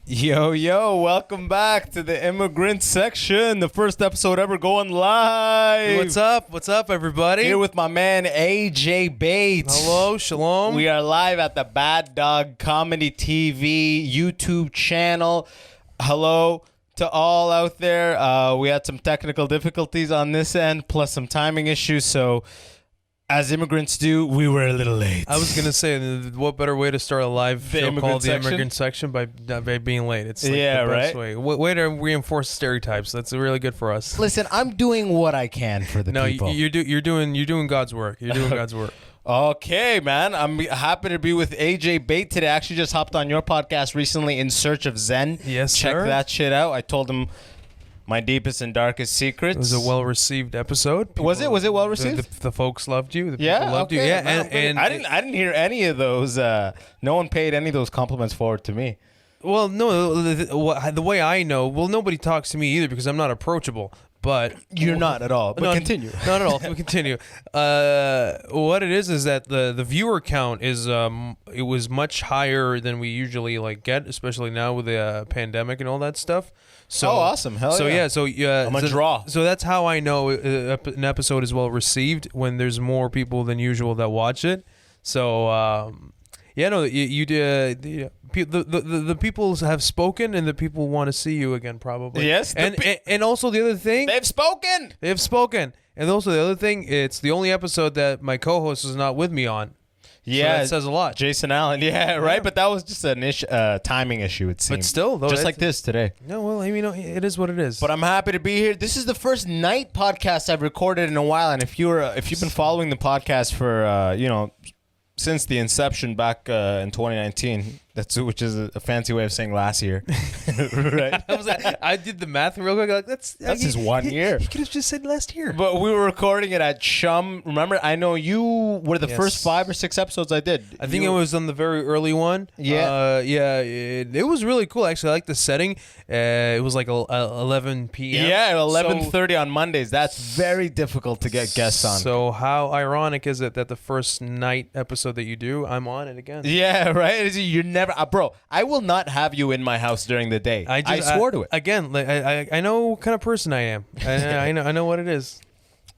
Yo, welcome back to the Immigrant section, the first episode ever going live. What's up, everybody? Here with my man AJ Bate. Hello, shalom. We are live at the Bad Dog Comedy TV YouTube channel. Hello to all out there. We had some technical difficulties on this end, plus some timing issues, so as immigrants do, we were a little late. I was going to say, what better way to start a live show called The Immigrant Section by being late. It's like the best way. Way to reinforce stereotypes. That's really good for us. Listen, I'm doing what I can for the people. No, you're doing God's work. You're doing God's work. Okay, man. I'm happy to be with AJ Bate today. I actually just hopped on your podcast recently, In Search of Zen. Yes, Check sir. that shit out. I told him my deepest and darkest secrets. It was a well-received episode. Was it well received? The folks loved you. The people Yeah, loved you. okay. Yeah, and I didn't hear any of those. No one paid any of those compliments forward to me. Well, no, the way I know, nobody talks to me either because I'm not approachable. But you're not at all. But continue. Not at all. We continue. What it is that the viewer count is it was much higher than we usually get, especially now with the pandemic and all that stuff. So awesome! Hell yeah! So I'm a draw. So that's how I know an episode is well received when there's more people than usual that watch it. So the people have spoken, and the people want to see you again, probably. Yes, and also the other thing, they've spoken. And also the other thing, it's the only episode that my co-host is not with me on. Yeah, so that says a lot. Jason Allen. Yeah, right. But that was just an timing issue. It seemed. But still, though, just like this today. No, well, I mean, it is what it is. But I'm happy to be here. This is the first night podcast I've recorded in a while, and if you've been following the podcast for since the inception back in 2019, which is a fancy way of saying last year, right? I did the math real quick. That's just 1 year. You could have just said last year. But we were recording it at Chum. Remember, I know you were the first 5 or 6 episodes I did. I think it was on the very early one. Yeah, it was really cool. Actually, I like the setting. It was like 11 p.m. Yeah, 11:30 on Mondays. That's very difficult to get guests on. So how ironic is it that the first night episode that you do, I'm on it again? Yeah, right. You're never, bro. I will not have you in my house during the day. I swore to it. Again, I know what kind of person I am. I know what it is.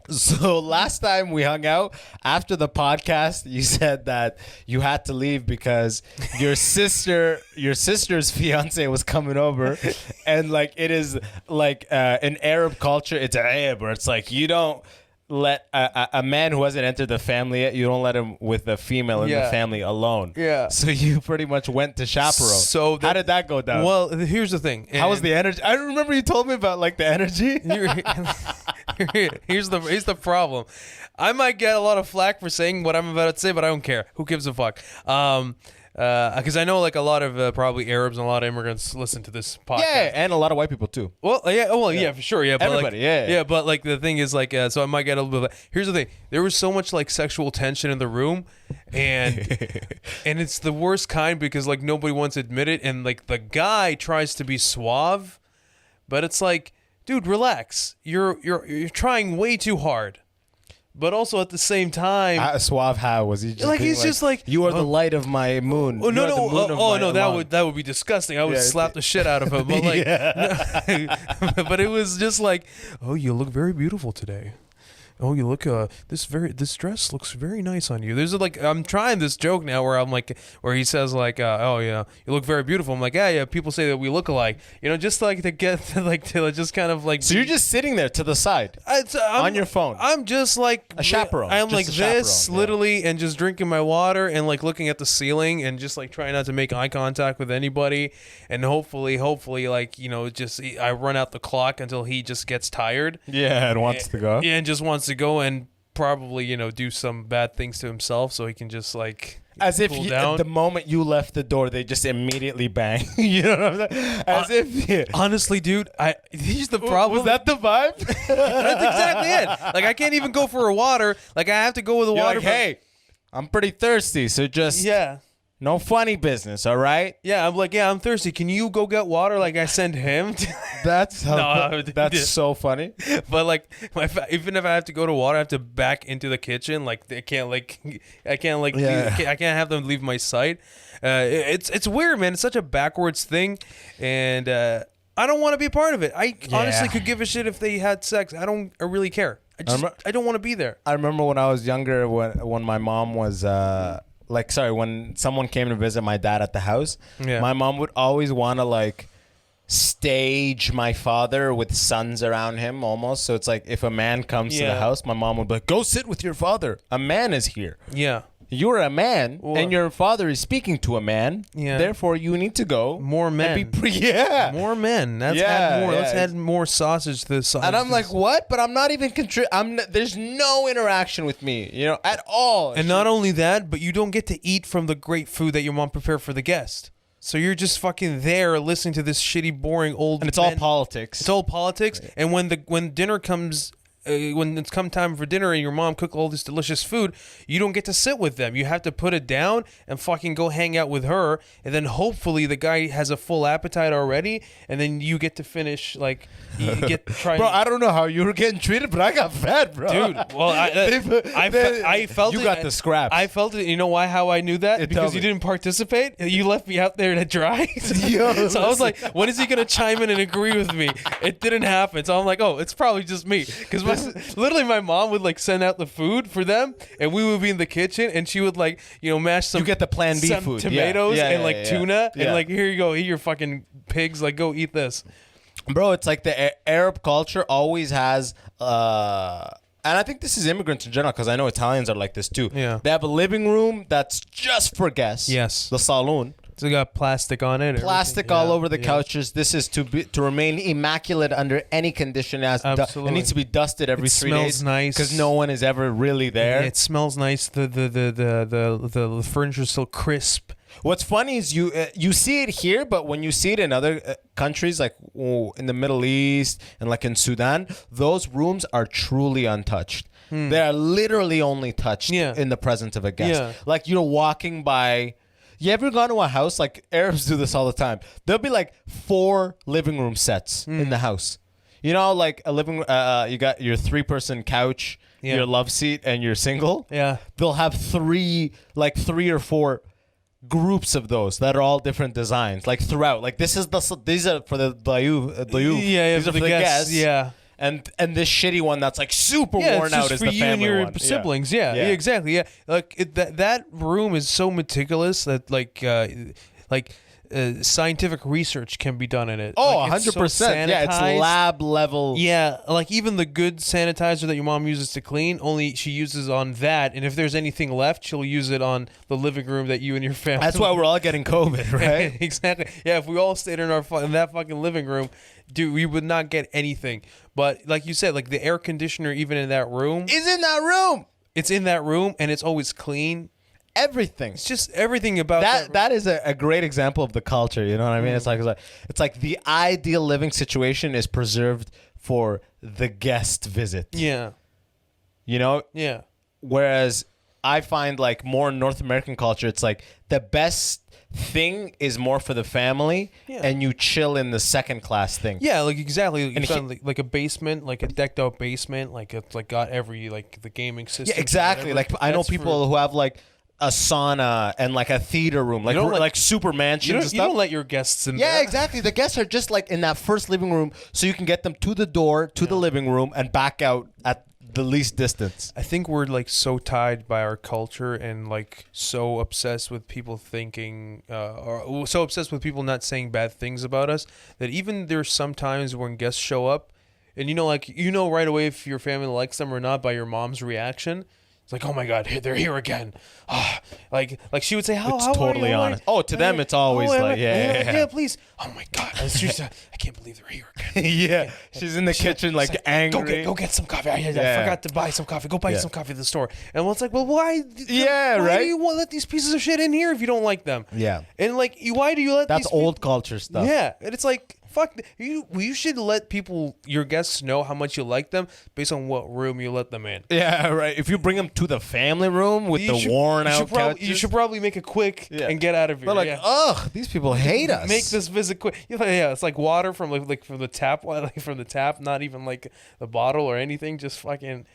So last time we hung out after the podcast, you said that you had to leave because your sister's fiance was coming over, and it is in Arab culture, it's Arab, where it's you don't let a man who hasn't entered the family yet, you don't let him with a female in the family alone. Yeah. So you pretty much went to chaperone. So how did that go down? Well, here's the thing. How was the energy? I remember you told me about the energy. Here's the problem. I might get a lot of flack for saying what I'm about to say, but I don't care. Who gives a fuck? Because I know a lot of probably Arabs and a lot of immigrants listen to this podcast. Yeah, and a lot of white people too. Well, yeah, for sure, yeah. But everybody, yeah. But the thing is, so I might get a little bit. Here's the thing: there was so much sexual tension in the room, and and it's the worst kind because nobody wants to admit it, and the guy tries to be suave, but it's dude, relax. You're trying way too hard. But also at the same time, suave. How was he? Just he's just you are the light of my moon. Oh no! That would be disgusting. I would slap the shit out of him. But but it was just oh, you look very beautiful today. Oh, you look this dress looks very nice on you. There's I'm trying this joke now where I'm where he says oh yeah, you look very beautiful. I'm yeah, people say that we look alike. Just to get to just kind of So you're just sitting there to the side on your phone. I'm just a chaperone. I'm this literally and just drinking my water and looking at the ceiling and just trying not to make eye contact with anybody and hopefully just I run out the clock until he just gets tired. Yeah, and wants to go. Yeah, and just wants to go and probably do some bad things to himself so he can just as if down. The moment you left the door they just immediately bang. You know what I'm saying? As if honestly, dude, here's the problem. Was that the vibe? That's exactly it. I can't even go for a water. I have to go with a water. Hey, I'm pretty thirsty, so just No funny business, all right? Yeah, I'm like, yeah, I'm thirsty. Can you go get water? Like I send him. That's that's so funny. But like, even if I have to go to water, I have to back into the kitchen. Like I can't I can't have them leave my sight. It's weird, man. It's such a backwards thing, and I don't want to be a part of it. I honestly could give a shit if they had sex. I really care. I don't want to be there. I remember when I was younger, when my mom was when someone came to visit my dad at the house, my mom would always want to like stage my father with sons around him almost. So it's like if a man comes to the house, my mom would be like, go sit with your father. A man is here. Yeah. You're a man, and your father is speaking to a man. Yeah. Therefore, you need to go. More men. More men. Let's add more. Let's add more sausage to this sausage. And I'm like, what? But I'm not even there's no interaction with me, at all. And not only that, but you don't get to eat from the great food that your mom prepared for the guest. So you're just fucking there listening to this shitty, boring old. And it's all politics. It's all politics. Right. And when dinner comes. When it's come time for dinner and your mom cook all this delicious food, you don't get to sit with them. You have to put it down and fucking go hang out with her, and then hopefully the guy has a full appetite already, and then you get to finish Bro, I don't know how you were getting treated, but I got fed, bro. Dude, well, I felt you got the scraps. I felt it. You know why? How I knew that? Because you didn't participate. You left me out there to dry. So I was like, when is he gonna chime in and agree with me? It didn't happen. So I'm like, oh, it's probably just me, because literally my mom would like send out the food for them, and we would be in the kitchen, and she would mash some. You get the Plan B food, tomatoes and tuna, and like, here you go, eat your fucking pigs. Like, go eat this, bro. It's like the Arab culture always has. And I think this is immigrants in general, because I know Italians are like this too. Yeah, they have a living room that's just for guests. Yes, the saloon. It's got plastic on it. Plastic all over the couches. This is to remain immaculate under any condition. Absolutely. It needs to be dusted every 3 days. It smells nice because no one is ever really there. It smells nice. The furniture is still crisp. What's funny is you see it here, but when you see it in other countries, like in the Middle East and like in Sudan, those rooms are truly untouched. They are literally only touched in the presence of a guest. Yeah. Like you're walking by. You ever gone to a house? Like Arabs do this all the time. There'll be like 4 living room sets in the house. Like a living. You got your 3-person couch, your love seat, and your single. Yeah. They'll have 3 or 4 groups of those that are all different designs, like throughout. Like these are for the dayuf. These are for the guests. Yeah. And this shitty one that's like super worn out is the family one. Yeah, for you and your siblings. Yeah, exactly. Yeah, like that room is so meticulous that scientific research can be done in it. Oh, 100%. Yeah, it's lab level. Yeah, like even the good sanitizer that your mom uses to clean, only she uses on that. And if there's anything left, she'll use it on the living room that you and your family. That's why we're all getting COVID, right? Exactly. Yeah, if we all stayed in that fucking living room, dude, we would not get anything. But like you said, like the air conditioner, even in that room, is in that room. It's in that room, and it's always clean. Everything. It's just everything about that. That is a great example of the culture. You know what I mean? It's like the ideal living situation is preserved for the guest visit. Yeah. Yeah. Whereas I find like more North American culture, it's like the best thing is more for the family, and you chill in the second class thing. Yeah, like exactly. Like a basement, like a decked out basement, like it's like got every like the gaming system. Yeah, exactly. Like I know people who have like a sauna and like a theater room, like super mansions and stuff. You don't let your guests in there. Yeah, exactly. The guests are just like in that first living room, so you can get them to the door, to the living room, and back out at the least distance. I think we're like so tied by our culture and like so obsessed with people thinking, or so obsessed with people not saying bad things about us, that even there's some times when guests show up, and right away if your family likes them or not by your mom's reaction. It's like, oh my God, they're here again. Like she would say, how totally are you? Honest. Oh, to them, it's always yeah, please. Oh my God, I can't believe they're here again. Yeah, she's in the kitchen like angry. Go get some coffee. I forgot to buy some coffee. Go buy some coffee at the store. And it's like, well, why? Why do you want to let these pieces of shit in here if you don't like them? Yeah. And like, why do you let? That's old culture stuff. Yeah, and it's like, fuck you should let your guests know how much you like them based on what room you let them in. Yeah, right. If you bring them to the family room with worn out couches, you should probably make it quick and get out of here. They're like, ugh, these people hate us. Make this visit quick. Yeah, it's like water from like from the tap, not even like the bottle or anything. Just fucking.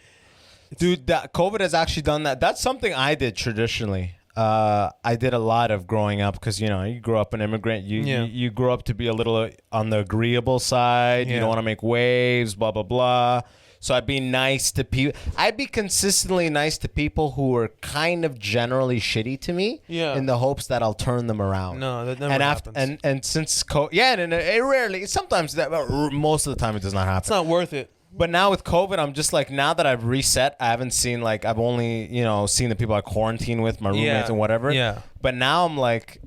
Dude, COVID has actually done that. That's something I did traditionally. I did a lot of growing up because, you grew up an immigrant. You grow up to be a little on the agreeable side. You don't want to make waves, blah, blah, blah. So I'd be nice to people. I'd be consistently nice to people who were kind of generally shitty to me in the hopes that I'll turn them around. No, that never happens. And since and it rarely, sometimes, most of the time it does not happen. It's not worth it. But now with COVID, I'm just like, now that I've reset, I haven't seen I've only, seen the people I quarantine with, my roommates and whatever. Yeah. But now I'm like,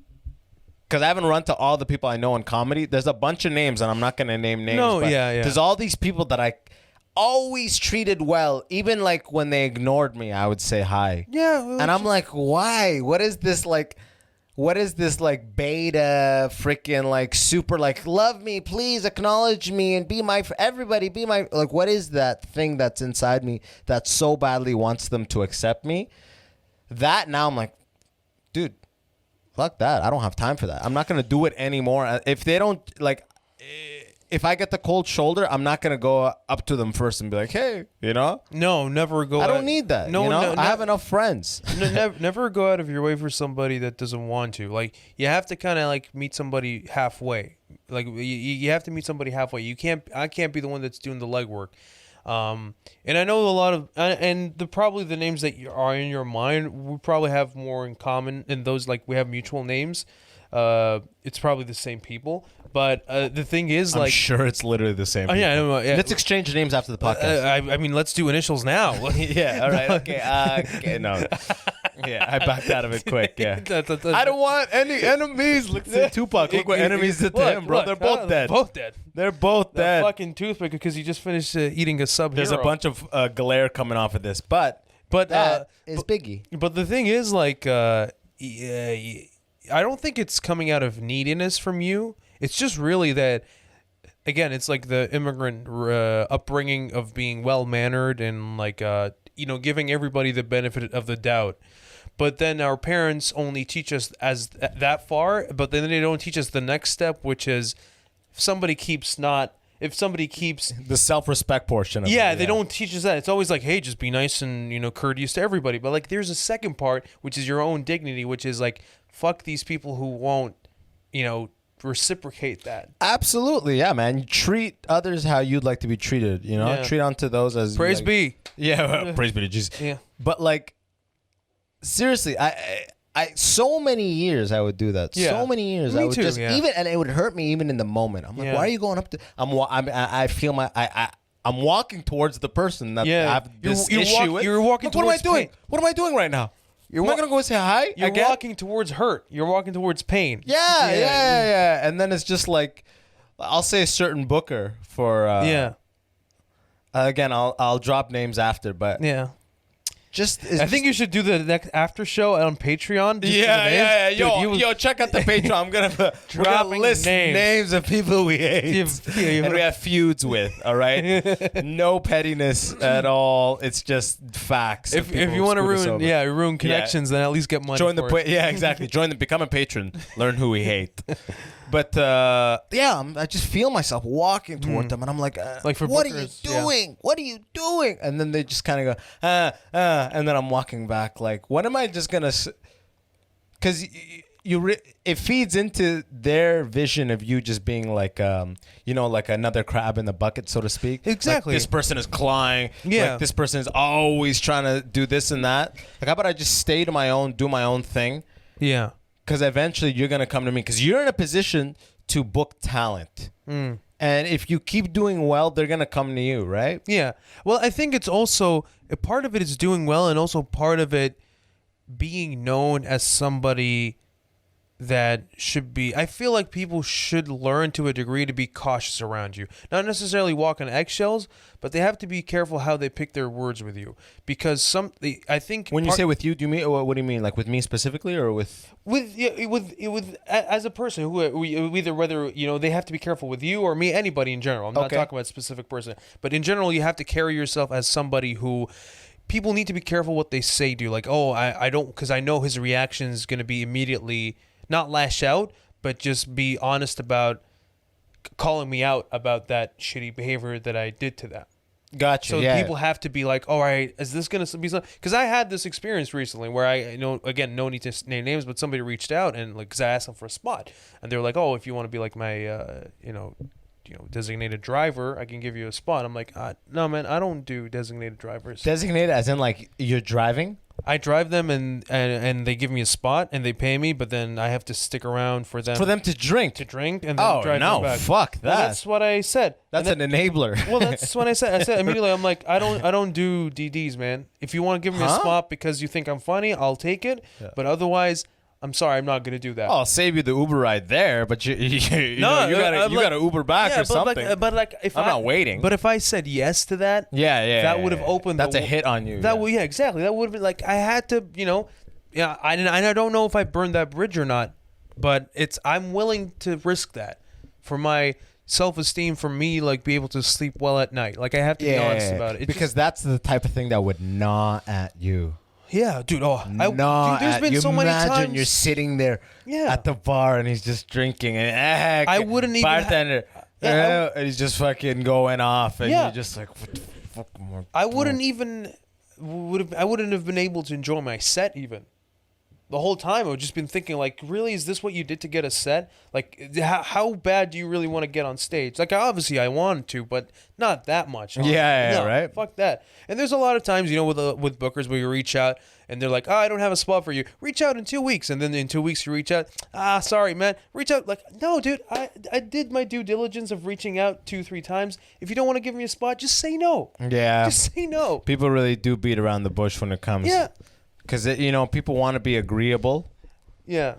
because I haven't run to all the people I know in comedy. There's a bunch of names, and I'm not going to name names. No, but yeah. There's all these people that I always treated well. Even when they ignored me, I would say hi. Yeah. Well, and I'm like, why? What is this beta freaking super love me, please acknowledge me and be my everybody be my what is that thing that's inside me that so badly wants them to accept me? That now I'm like, dude, fuck that. I don't have time for that. I'm not gonna do it anymore. If they don't if I get the cold shoulder, I'm not gonna go up to them first and be like, hey, No, never go. I don't need that. I have enough friends. Never go out of your way for somebody that doesn't want to. You have to kind of meet somebody halfway. You have to meet somebody halfway. I can't be the one that's doing the legwork. And I know a lot of probably the names that are in your mind, we probably have more in common, and those we have mutual names. It's probably the same people, but the thing is, I'm sure it's literally the same. Yeah, I know, yeah. Let's exchange names after the podcast. I mean, let's do initials now. Yeah, all right, okay, no, yeah, I backed out of it quick. Yeah, I don't want any enemies. Look at Tupac. Look what enemies did to him, bro. They're both dead. They're both dead. Fucking toothpick because he just finished eating a sub. There's a bunch of glare coming off of this, but that is Biggie. But the thing is, I don't think it's coming out of neediness from you. It's just really that, again, it's the immigrant upbringing of being well-mannered and giving everybody the benefit of the doubt. But then our parents only teach us as that far, but then they don't teach us the next step, which is if somebody keeps the self-respect portion of it. They don't teach us that. It's always hey, just be nice and courteous to everybody. But there's a second part, which is your own dignity, which is fuck these people who won't, reciprocate that. Absolutely, yeah, man. You treat others how you'd like to be treated. Treat onto those as praise be. Yeah, praise be to Jesus. Yeah, but seriously, I so many years I would do that. Yeah. So many years me I would too, just yeah. even, and it would hurt me even in the moment. I'm like, why are you going up to? I feel I'm walking towards the person that I have this issue with. You're walking. What am I doing? What am I doing right now? Am I gonna go say hi? You're walking towards hurt. You're walking towards pain. Yeah. And then it's just I'll say a certain booker for. Again, I'll drop names after, but yeah. I think you should do the next after show on Patreon. Yeah. Dude, Yo, check out the Patreon. I'm gonna list names of people we hate and we have feuds with. All right, no pettiness at all. It's just facts. If you want to ruin connections, then at least get money. Exactly. Become a patron. Learn who we hate. But I just feel myself walking toward them, and I'm like for what are you doing? Yeah. What are you doing? And then they just kind of go, and then I'm walking back. What am I just gonna? Because it feeds into their vision of you just being another crab in the bucket, so to speak. Exactly. This person is clawing. Yeah. This person is always trying to do this and that. How about I just stay to my own, do my own thing? Yeah. Because eventually you're going to come to me because you're in a position to book talent. And if you keep doing well, they're going to come to you, right? Yeah. Well, I think it's also, a part of it is doing well and also part of it being known as somebody that should be, I feel like people should learn to a degree to be cautious around you. Not necessarily walk on eggshells, but they have to be careful how they pick their words with you. Because I think when you say with you, do you mean, what do you mean? Like with me specifically, or with as a person who either, whether, you know, they have to be careful with you or me, anybody in general. I'm not talking about a specific person, but in general, you have to carry yourself as somebody who people need to be careful what they say to you. Like, oh, I don't, because I know his reaction is going to be immediately not lash out, but just be honest about calling me out about that shitty behavior that I did to them. Gotcha. So people have to be like, all right, is this going to be something? Because I had this experience recently where I know, again, no need to name names, but somebody reached out and like, cause I asked them for a spot, and they were like, oh, if you want to be like my, designated driver, I can give you a spot. I'm like, no, man, I don't do designated drivers. Designated as in like you're driving? I drive them and they give me a spot and they pay me, but then I have to stick around for them to drink and then drive them back. Fuck that. Well, that's what I said. That's an enabler. Well, that's what I said. I said immediately, I'm like, I don't do DDs, man. If you want to give me a spot because you think I'm funny, I'll take it. Yeah. But otherwise, I'm sorry, I'm not gonna do that. I'll save you the Uber ride there, but you gotta Uber back or something. But if I'm not waiting. But if I said yes to that, that would have opened. That's a hit on you. Exactly. That would have been like, I had to, I don't know if I burned that bridge or not, but I'm willing to risk that for my self-esteem, for me, like, be able to sleep well at night. Like, I have to be honest about it. Because that's the type of thing that would gnaw at you. Yeah, dude. There's been so many times. Imagine you're sitting there at the bar and he's just drinking and I wouldn't even bartender and he's just fucking going off and you're just like, what the fuck? I wouldn't have been able to enjoy my set even. The whole time I've just been thinking, like, really, is this what you did to get a set? Like, how bad do you really want to get on stage? Like, obviously I wanted to, but not that much. Right. Fuck that. And there's a lot of times, with bookers where you reach out and they're like, oh, I don't have a spot for you. Reach out in 2 weeks. And then in 2 weeks you reach out. Sorry, man. Reach out. Like, no, dude, I did my due diligence of reaching out 2-3 times. If you don't want to give me a spot, just say no. Yeah. Just say no. People really do beat around the bush when it comes. Yeah. Because, people want to be agreeable. Yeah.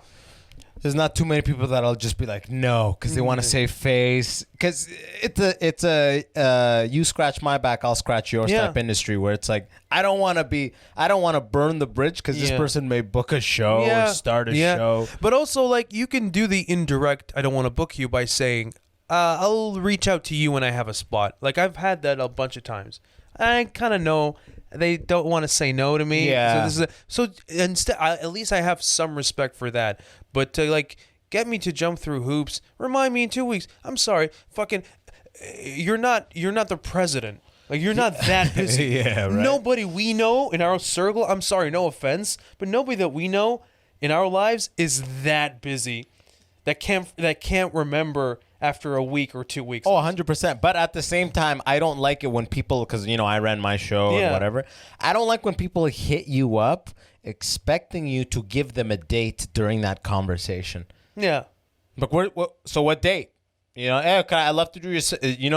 There's not too many people that'll just be like, no, because they want to save face. Because it's a you scratch my back, I'll scratch yours type industry where it's like, I don't want to burn the bridge because this person may book a show or start a show. But also, like, you can do the indirect, I don't want to book you, by saying, I'll reach out to you when I have a spot. Like, I've had that a bunch of times. I kind of know they don't want to say no to me. Yeah. So instead, at least I have some respect for that. But to, like, get me to jump through hoops, remind me in 2 weeks. I'm sorry, fucking, you're not the president. Like, you're not that busy. Yeah, right. Nobody we know in our circle, I'm sorry, no offense, but nobody that we know in our lives is that busy that can't remember after a week or 2 weeks. Oh, 100%. But at the same time, I don't like it when people, because, I ran my show or whatever. I don't like when people hit you up expecting you to give them a date during that conversation. Yeah. But what date? Hey, I'd love to do your,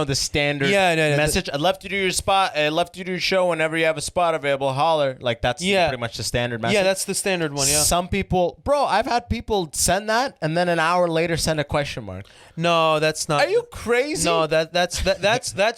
the standard message. I'd love to do your spot. I'd love to do your show whenever you have a spot available. Holler. Like, that's pretty much the standard message. Yeah, that's the standard one, yeah. Some people, bro, I've had people send that and then an hour later send a question mark. No, that's not. Are you crazy? No, that's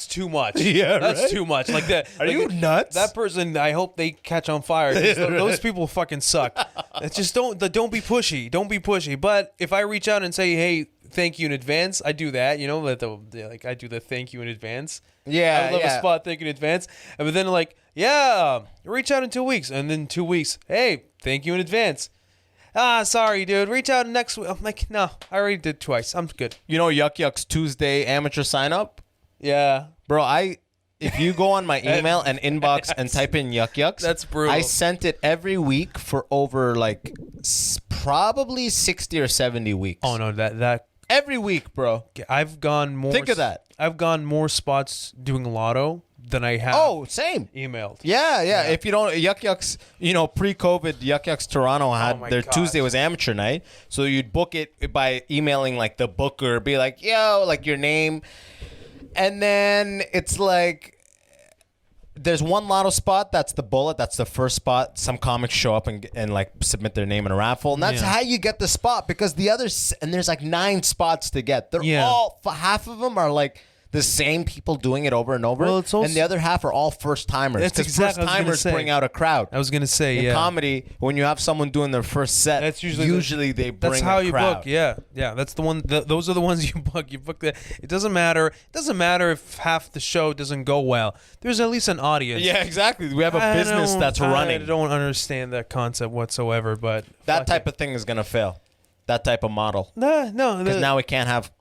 too much. Yeah, that's too much. Like that. Are you nuts? That person, I hope they catch on fire. Those people fucking suck. It's just don't be pushy. Don't be pushy. But if I reach out and say, hey, thank you in advance, I do that. I do the thank you in advance. Yeah, I would love a spot, thank you in advance. But then reach out in 2 weeks, and then 2 weeks, hey, thank you in advance. Sorry, dude. Reach out next week. I'm like, no, I already did twice. I'm good. Yuck Yuck's Tuesday amateur sign up? Yeah. Bro, if you go on my email and inbox and type in Yuck Yucks, that's brutal. I sent it every week for over probably 60 or 70 weeks. Oh no, that every week, bro. I've gone more. Think of that. I've gone more spots doing lotto than I have. Oh, same. Emailed. Yeah. If you don't, Yuck Yucks, pre-COVID, Yuck Yucks Toronto had their Tuesday was amateur night, so you'd book it by emailing the booker, be like, yo, your name, and then it's there's one lotto spot. That's the bullet. That's the first spot. Some comics show up and like submit their name in a raffle, and that's how you get the spot, because the others, and there's like 9 spots to get. They're all, half of them are like the same people doing it over and over, and the other half are all first timers. Because first timers bring out a crowd. I was gonna say, in comedy, when you have someone doing their first set, that's usually they bring. That's how a you crowd. book. Yeah. That's the one. Those are the ones you book. You book that. It doesn't matter. It doesn't matter if half the show doesn't go well. There's at least an audience. Yeah, exactly. We have a business that's running. I don't understand that concept whatsoever, but that type of thing is gonna fail. That type of model. No, because now we can't have.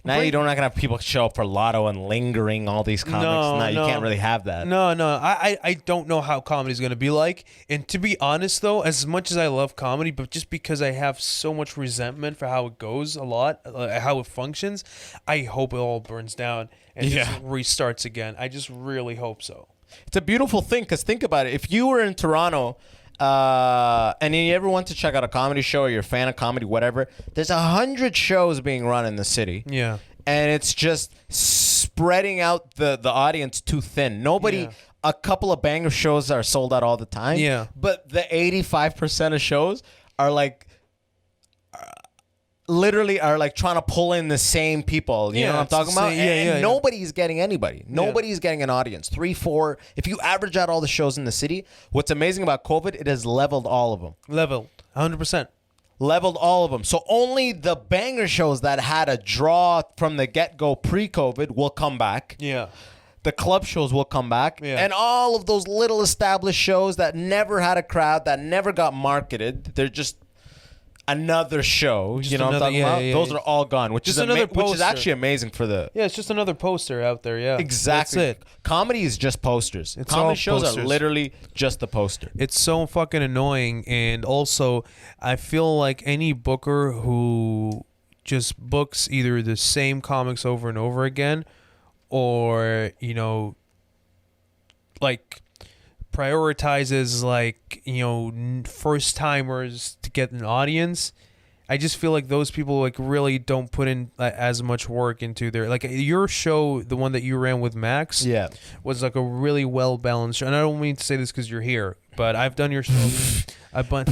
Now you're not gonna have people show up for lotto and lingering all these comics. No, you can't really have that. No. I don't know how comedy's gonna be like. And to be honest, though, as much as I love comedy, but just because I have so much resentment for how it goes, how it functions, I hope it all burns down and just restarts again. I just really hope so. It's a beautiful thing, because think about it. If you were in Toronto. And you ever went to check out a comedy show, or you're a fan of comedy, whatever, there's 100 shows being run in the city. Yeah. And it's just spreading out the audience too thin. A couple of banger shows are sold out all the time. Yeah. But the 85% of shows are like, literally are like trying to pull in the same people. You know what I'm talking about? And nobody's getting anybody. Nobody's getting an audience. 3, 4. If you average out all the shows in the city, what's amazing about COVID, it has leveled all of them. Leveled. 100%. Leveled all of them. So only the banger shows that had a draw from the get-go pre-COVID will come back. Yeah. The club shows will come back. Yeah. And all of those little established shows that never had a crowd, that never got marketed, they're just another show, just you know what I'm talking about? Those are all gone, which is actually amazing for the... Yeah, it's just another poster out there, yeah. Exactly. That's it. Comedy is just posters. Comedy shows are literally just the poster. It's so fucking annoying, and also, I feel like any booker who just books either the same comics over and over again, or, you know, like... prioritizes first timers to get an audience. I just feel like those people really don't put in as much work into their your show, the one that you ran with Max, was a really well balanced show. And I don't mean to say this because you're here, but I've done your show. I've done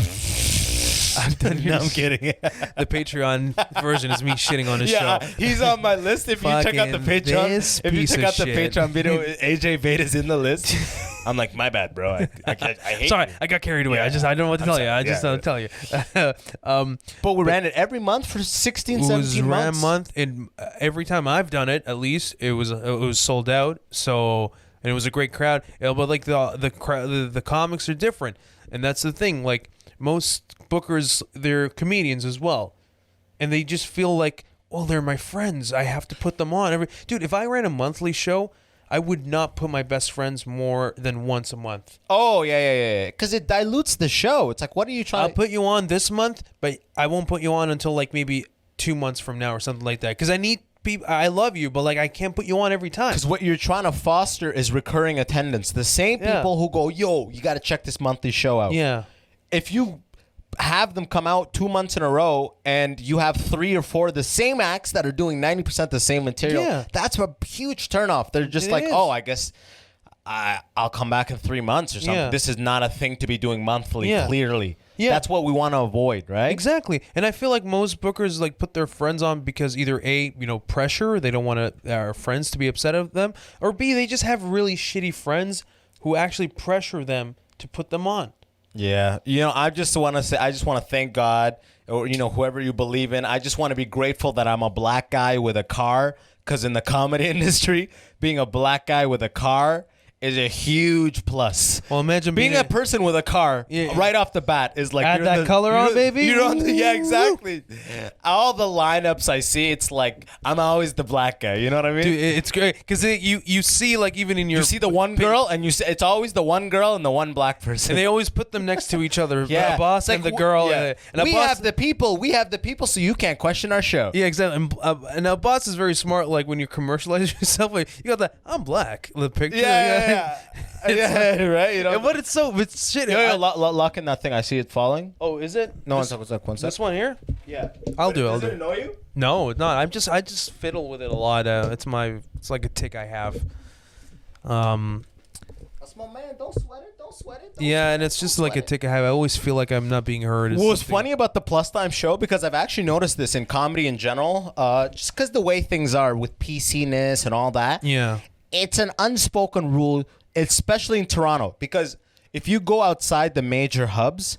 no, I'm kidding. The Patreon version is me shitting on his show. He's on my list. If you check out the Patreon video, AJ Bate is in the list. I'm like, my bad, bro. I hate Sorry, you. I got carried away. I don't know what to tell you. I just don't tell you. But we ran it every month for 16, 17 months. Ran a month, and every time I've done it, at least it was sold out. So, and it was a great crowd. But the comics are different, and that's the thing. Like most bookers, they're comedians as well, and they just feel like, well, they're my friends. I have to put them on dude. If I ran a monthly show, I would not put my best friends more than once a month. Oh, yeah. Because it dilutes the show. It's like, what are you trying I'll put you on this month, but I won't put you on until maybe 2 months from now or something like that. Because I need people. I love you, but I can't put you on every time. Because what you're trying to foster is recurring attendance. The same people who go, yo, you got to check this monthly show out. Yeah. If you have them come out 2 months in a row and you have 3 or 4 of the same acts that are doing 90% the same material, that's a huge turnoff. They're just oh, I guess I'll come back in 3 months or something. Yeah. This is not a thing to be doing monthly, clearly. Yeah. That's what we want to avoid, right? Exactly. And I feel like most bookers put their friends on because either A, pressure, they don't want their friends to be upset of them, or B, they just have really shitty friends who actually pressure them to put them on. Yeah. I just want to thank God, or, whoever you believe in. I just want to be grateful that I'm a black guy with a car, because in the comedy industry, being a black guy with a car is a huge plus. Well, imagine being a person with a car right off the bat is like, add that color on, baby. Yeah, exactly. All the lineups I see, it's like I'm always the black guy. You know what I mean? Dude, it's great because you see even in your you see the one girl and you see it's always the one girl and the one black person, and they always put them next to each other. Yeah, Abbas and the girl. Yeah. And we have the people, so you can't question our show. Yeah, exactly. And Abbas is very smart. Like when you commercialize yourself, you got that I'm black. The picture. Yeah. Right. But it's shit. Lock in that thing. I see it falling. Oh, is it? No, one sec. This one here? Yeah. I'll do it. Does it annoy you? No, it's not. I just fiddle with it a lot. It's like a tick I have. That's my man. Don't sweat it. Don't sweat it. And it's just like a tick of habit. I always feel like I'm not being heard. What's funny about the Plus Time show, because I've actually noticed this in comedy in general, just because the way things are with PC-ness and all that. Yeah. It's an unspoken rule, especially in Toronto, because if you go outside the major hubs,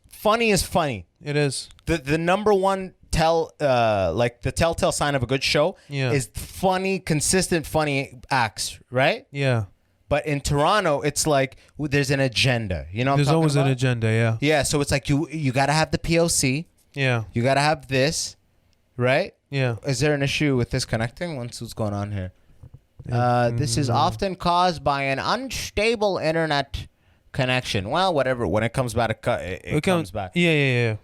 funny is funny. It is. The number one the telltale sign of a good show is funny, consistent, funny acts, right? Yeah. But in Toronto, it's like there's an agenda. You know, there's always an agenda. Yeah. Yeah. So it's like you got to have the POC. Yeah. You got to have this, right? Yeah. Is there an issue with this connecting? What's going on here? This is often caused by an unstable internet connection. Well, whatever. When it comes back, it comes back. Yeah.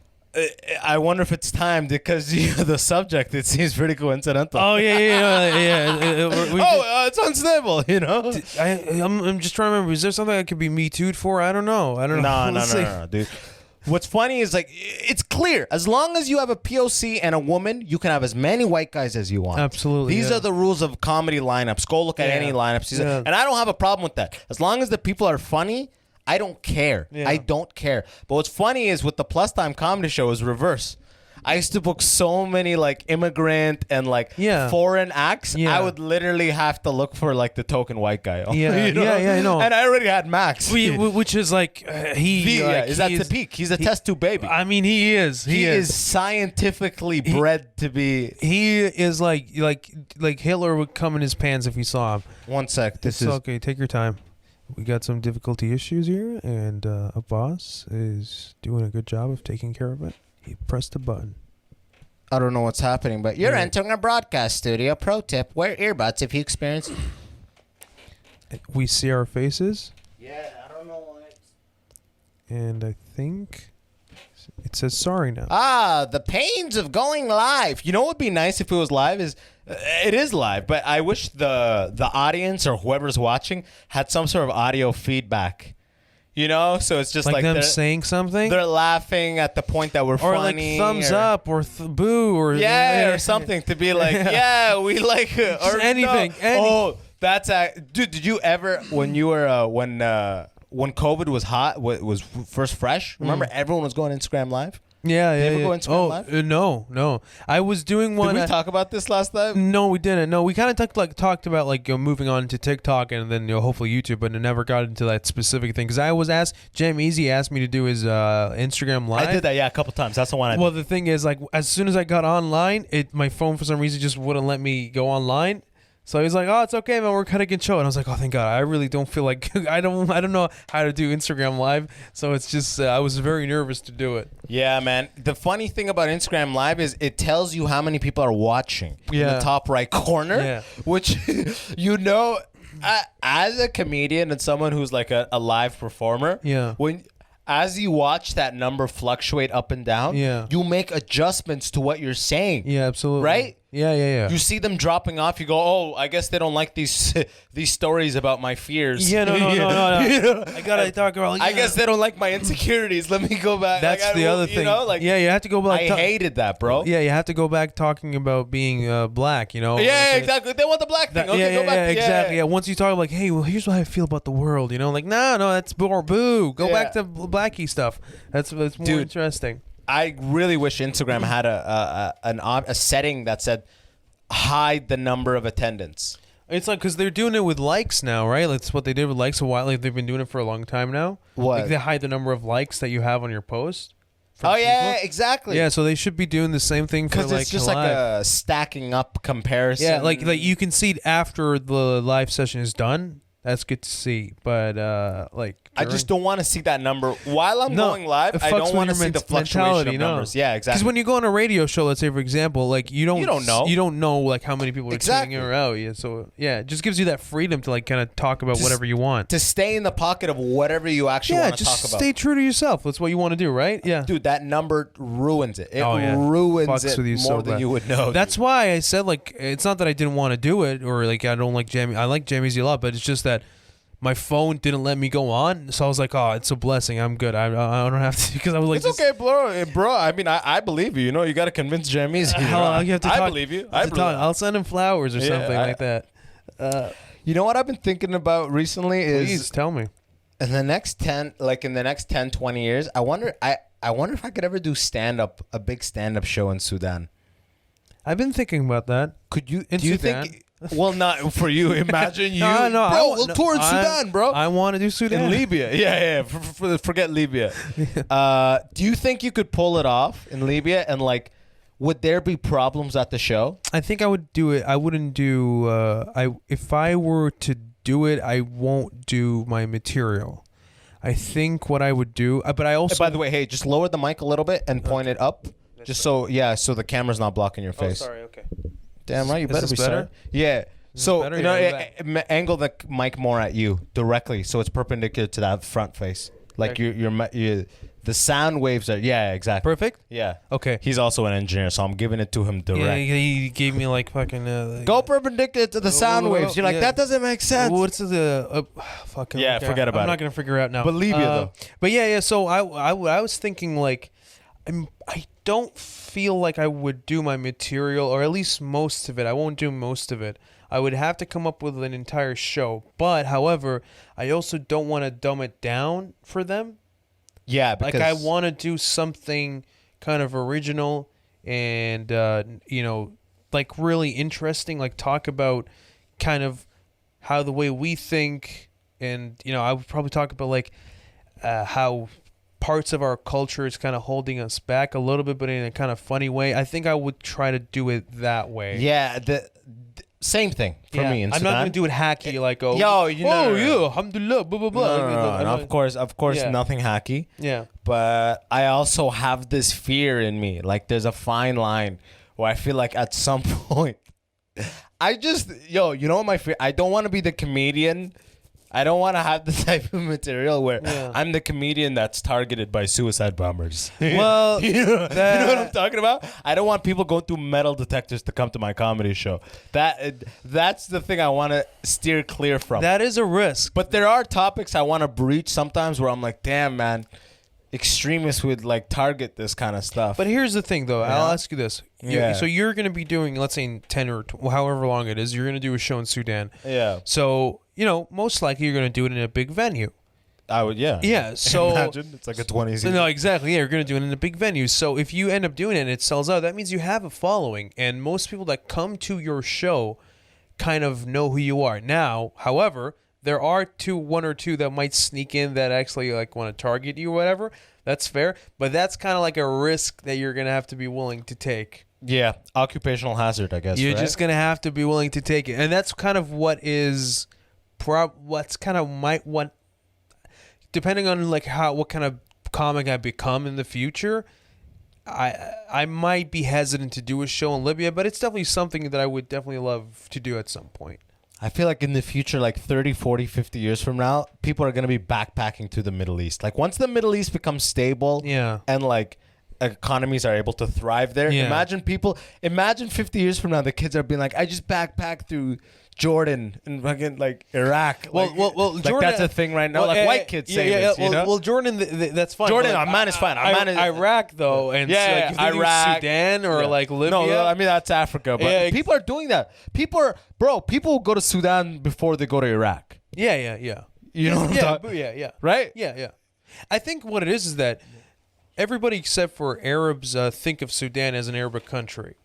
I wonder if it's timed because the subject, it seems pretty coincidental. Oh, yeah. It's unstable, you know? I'm just trying to remember. Is there something I could be Me Too'd for? I don't know. No, dude. What's funny is, like, it's clear. As long as you have a POC and a woman, you can have as many white guys as you want. Absolutely. These are the rules of comedy lineups. Go look at any lineups. And I don't have a problem with that. As long as the people are funny, I don't care. Yeah. I don't care. But what's funny is with the Plus Time comedy show is reverse. I used to book so many like immigrant and like foreign acts. Yeah. I would literally have to look for like the token white guy. Yeah, you know? I know. And I already had Max. Which is like is at the peak. He's a test tube baby. I mean, he is. He is scientifically bred to be. He is like Hitler would come in his pants if he saw him. One sec. This is okay. Take your time. We got some difficulty issues here, and Abbas is doing a good job of taking care of it. He pressed a button. I don't know what's happening, but you're entering a broadcast studio. Pro tip, wear earbuds if you experience... We see our faces. Yeah, I don't know why. And I think it says sorry now. The pains of going live. You know what would be nice if it was live is... it is live, but I wish the audience or whoever's watching had some sort of audio feedback. You know, so it's just like them saying something. They're laughing at the point that we're funny, like thumbs up or boo or or something to be like, we like or anything. Oh, that's dude. Did you ever when you were when COVID was hot, was first fresh? Remember everyone was going Instagram live. Yeah. Did you ever go Instagram live? No. I was doing one. Did we talk about this last time? No, we didn't. No, we kind of talked about like moving on to TikTok and then hopefully YouTube, but it never got into that specific thing because I was asked. Jam Easy asked me to do his Instagram live. I did that, a couple times. That's the one I did. Well, the thing is, like, as soon as I got online, my phone for some reason just wouldn't let me go online. So he was like, "Oh, it's okay, man. We're cutting a show." And I was like, "Oh, thank God. I really don't feel like I don't know how to do Instagram Live." So it's just I was very nervous to do it. Yeah, man. The funny thing about Instagram Live is it tells you how many people are watching in the top right corner, which as a comedian and someone who's like a live performer, as you watch that number fluctuate up and down, you make adjustments to what you're saying. Yeah, absolutely. Right? Yeah. You see them dropping off. You go, oh, I guess they don't like these stories about my fears. Yeah, no. You know? I gotta talk about. I guess they don't like my insecurities. Let me go back. That's the other thing. You know, like, you have to go back. I hated that, bro. Yeah, you have to go back talking about being black. You know. Yeah, exactly. They want the black thing. Okay, go back. Yeah, exactly. Yeah. Once you talk like, hey, well, here's what I feel about the world. You know, like, no, that's boo. Go back to blacky stuff. That's more interesting. I really wish Instagram had a setting that said hide the number of attendance. It's like because they're doing it with likes now, right? That's what they did with likes a while. Like they've been doing it for a long time now. What? Like they hide the number of likes that you have on your post. Oh yeah, exactly. Yeah, so they should be doing the same thing for like because it's just live. like a stacking up comparison. Yeah, like you can see it after the live session is done. That's good to see, but I just don't want to see that number while I'm going live. I don't want to see the fluctuation of numbers. Yeah, exactly. Because when you go on a radio show, let's say for example, like you don't know like how many people are tuning in or out. Yeah, so it just gives you that freedom to like kind of talk about whatever you want. To stay in the pocket of whatever you actually want to talk about. Yeah, just stay true to yourself. That's what you want to do, right? Yeah, dude, that number ruins it. It ruins Fucks it with you more than you would know. That's why I said like it's not that I didn't want to do it or like I don't like Jamie. I like Jamie's a lot, but it's just that my phone didn't let me go on, so I was like, "Oh, it's a blessing. I'm good. I don't have to." Because I was like, "It's okay, bro. I mean, I believe you. You know, you got to convince Jamie's. You have to I believe you. I'll send him flowers or something like that. You know what I've been thinking about recently is Please tell me. in the next 10, 20 years, I wonder if I could ever do a big stand-up show in Sudan. I've been thinking about that. Could you? In do you Sudan? think? Well, not for you. Imagine you, No, bro. We'll tour in Sudan, bro. I want to do Sudan. In Libya, yeah. Forget Libya. Do you think you could pull it off in Libya? And like, would there be problems at the show? I think I would do it. I wouldn't do. If I were to do it, I won't do my material. I think what I would do, but I also. By the way, hey, just lower the mic a little bit and point it up, just so the camera's not blocking your face. Oh, sorry. Okay. Damn right, you better be better? sorry. Yeah. So better? you know, Yeah, angle the mic more at you directly, so it's perpendicular to that front face. Like Okay. your the sound waves are exactly Perfect. Yeah. Okay. He's also an engineer, so I'm giving it to him direct. Yeah, he gave me like fucking. Go perpendicular to the sound waves. You're like, that doesn't make sense. What's the fucking? Yeah, forget about I'm not it. gonna figure it out now. But Libya, though. But yeah. So I was thinking like, I don't feel like I would do my material, or at least most of it. I won't do most of it. I would have to come up with an entire show. But however, I also don't want to dumb it down for them. Yeah, because Like I want to do something kind of original and like really interesting. Like talk about kind of how the way we think, and I would probably talk about like how parts of our culture is kind of holding us back a little bit, but in a kind of funny way. I think I would try to do it that way. Yeah, the same thing for me in I'm Sudan. not gonna do it hacky like No, alhamdulillah, blah blah blah. no, of course, Yeah. nothing hacky. Yeah. But I also have this fear in me. Like there's a fine line where I feel like at some point, I just you know what my fear? I don't want to be the comedian. I don't want to have the type of material where I'm the comedian that's targeted by suicide bombers. Well, you know what I'm talking about? I don't want people going through metal detectors to come to my comedy show. That's the thing I want to steer clear from. that is a risk. But there are topics I want to breach sometimes where I'm like, damn, man, extremists would like target this kind of stuff. But here's the thing, though. I'll ask you this. Yeah. So you're going to be doing, let's say, 10 or however long it is, you're going to do a show in Sudan. Yeah. So, most likely you're going to do it in a big venue. I would, yeah. Yeah, so... Imagine it's like a 20 season. No, exactly. Yeah, you're going to do it in a big venue. So if you end up doing it and it sells out, that means you have a following. And most people that come to your show kind of know who you are. Now, however, there are one or two that might sneak in that actually like want to target you or whatever. That's fair. But that's kind of like a risk that you're going to have to be willing to take. Yeah, occupational hazard, I guess. You're right? just going to have to be willing to take it. And that's kind of what is... what's kind of what depending on like what kind of comic I become in the future, I might be hesitant to do a show in Libya, but it's definitely something that I would definitely love to do at some point. I feel like in the future, like 30, 40, 50 years from now, people are going to be backpacking to the Middle East. Like once the Middle East becomes stable and like economies are able to thrive there, imagine 50 years from now, the kids are being like, I just backpacked through Jordan and fucking like Iraq. Well, like Jordan, that's a thing right now. Like white kids say this, you know? Well, Jordan, that's fine. Jordan, like, man is fine. Iraq though, and like, if they do Iraq, Sudan or like Libya. No, I mean that's Africa, but people are doing that. People will go to Sudan before they go to Iraq. Yeah. You know what I'm talking? Yeah. Right? Yeah. I think what it is that everybody except for Arabs think of Sudan as an Arabic country.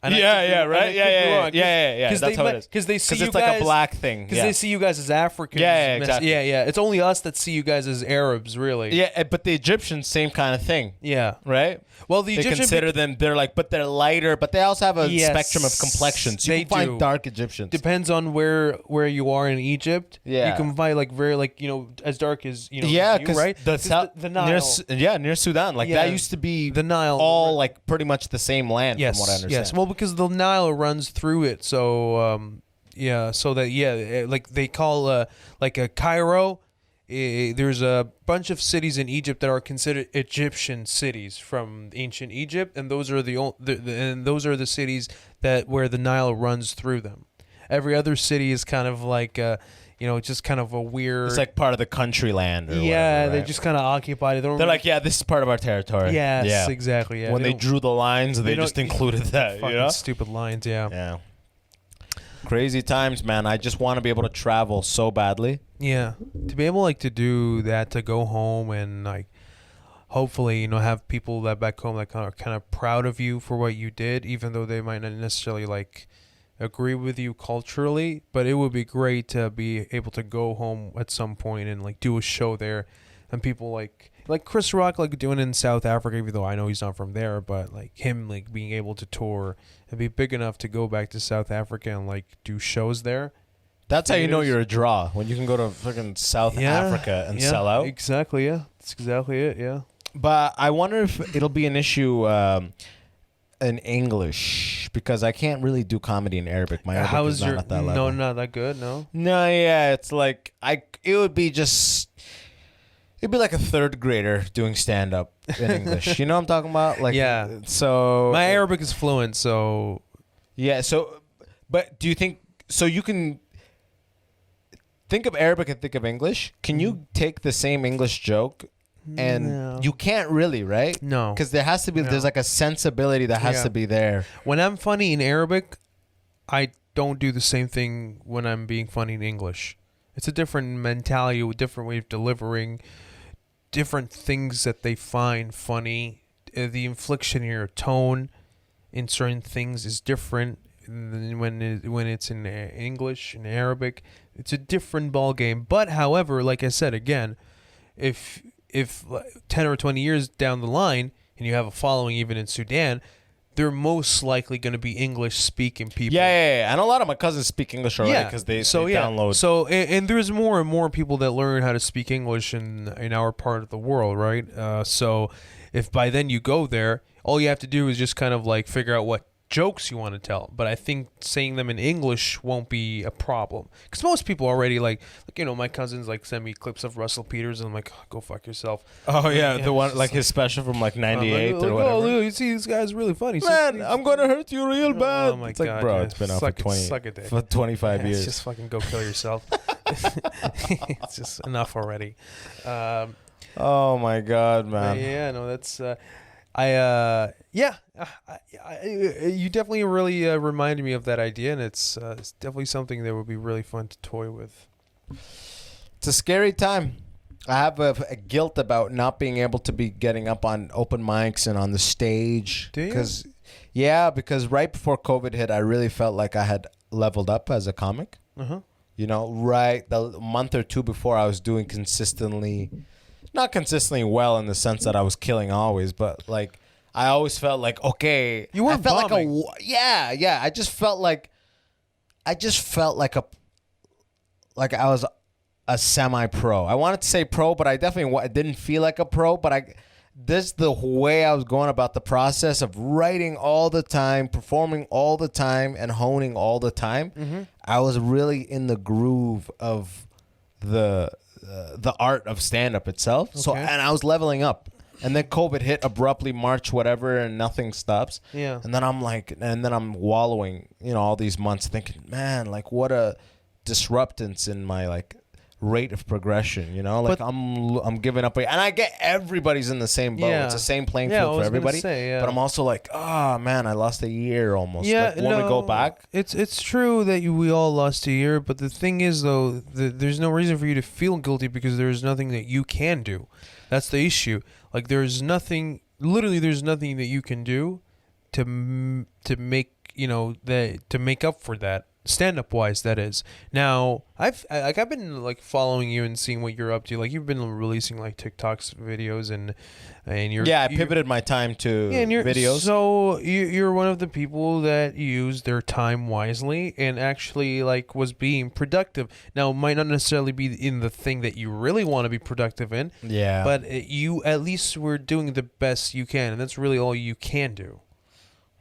And right? Yeah. That's how it is. Because they see you it's guys like a black thing. Because they see you guys as Africans. Yeah, exactly. Yeah. It's only us that see you guys as Arabs, really. Yeah, but the Egyptians, same kind of thing. Yeah. Right? Well, the they Egyptian consider them. They're like, but they're lighter. But they also have a spectrum of complexions. You can find dark Egyptians. Depends on where you are in Egypt. Yeah. You can find like very like as dark as Yeah, because right. The Nile. Near Sudan. Like that used to be the Nile. All like pretty much the same land. Yes. From what I understand. Yes. Well, because the Nile runs through it, so so that like they call like a Cairo. There's a bunch of cities in Egypt that are considered Egyptian cities from ancient Egypt, and those are and those are the cities where the Nile runs through them. Every other city is kind of like just kind of a weird. It's like part of the country land. Or whatever, right? They just kind of occupied it. They're like, this is part of our territory. Yes, exactly. Yeah. When they drew the lines, they just included that. Fucking stupid lines. Yeah. Yeah. Crazy times, man. I just want to be able to travel so badly. Yeah, to be able like to do that, to go home and like hopefully have people that back home that are kind of proud of you for what you did, even though they might not necessarily like agree with you culturally. But it would be great to be able to go home at some point and like do a show there, and people like Chris Rock like doing it in South Africa, even though I know he's not from there, but like him like being able to tour and be big enough to go back to South Africa and like do shows there. That's how you know you're a draw, when you can go to fucking South Africa and sell out. Exactly, yeah. That's exactly it, yeah. But I wonder if it'll be an issue in English, because I can't really do comedy in Arabic. My Arabic is not at that level. No, not that good, no? No, yeah, it's like it'd be like a third grader doing stand up in English. You know what I'm talking about? Like, yeah. So my Arabic is fluent, so yeah. So, but do you think so? You can think of Arabic and think of English. Can you take the same English joke? And you can't really, right? No. Because there has to be, there's like a sensibility that has to be there. When I'm funny in Arabic, I don't do the same thing when I'm being funny in English. It's a different mentality, a different way of delivering, different things that they find funny. The inflection in your tone in certain things is different when it's in English, in Arabic. It's a different ball game. But however, like I said again, if 10 or 20 years down the line and you have a following even in Sudan, they're most likely going to be English-speaking people. Yeah. And a lot of my cousins speak English already because they download. So, and there's more and more people that learn how to speak English in our part of the world, right? So if by then you go there, all you have to do is just kind of like figure out what jokes you want to tell. But I think saying them in English won't be a problem, because most people already like my cousins like send me clips of Russell Peters and I'm like, oh, go fuck yourself. Oh yeah, the one like his special from like 98 or whatever. Oh, you see, this guy's really funny. Man, I'm gonna hurt you real bad. Oh my it's God, like, bro, yeah. It's been out for 25 years. Just fucking go kill yourself. It's just enough already. Oh my God, man. Yeah, no, that's you definitely really reminded me of that idea, and it's definitely something that would be really fun to toy with. It's a scary time. I have a guilt about not being able to be getting up on open mics and on the stage. Do you? Because right before COVID hit, I really felt like I had leveled up as a comic. Uh-huh. Right the month or two before, I was doing not consistently well in the sense that I was killing always, but like I always felt like, okay, you weren't bombing. I just felt like I was a semi-pro. I wanted to say pro, but I definitely didn't feel like a pro. But the way I was going about the process of writing all the time, performing all the time, and honing all the time. Mm-hmm. I was really in the groove of the art of stand-up itself. Okay. So, and I was leveling up. And then COVID hit abruptly, March, whatever, and nothing stops. Yeah. And then I'm wallowing, all these months thinking, man, like what a disruptance in my like rate of progression, Like I'm giving up. And I get everybody's in the same boat. Yeah. It's the same playing field for everybody. But I'm also like, oh man, I lost a year almost. Yeah. Like, want to go back? It's true that we all lost a year, but the thing is though, there's no reason for you to feel guilty because there's nothing that you can do. That's the issue. Like there's nothing that you can do to make to make up for that. Stand-up wise, that is. Now, I've been like following you and seeing what you're up to. Like you've been releasing like TikToks videos and you're I pivoted my time to videos. So you're one of the people that use their time wisely and actually like was being productive. Now, it might not necessarily be in the thing that you really want to be productive in. Yeah. But you at least were doing the best you can, and that's really all you can do.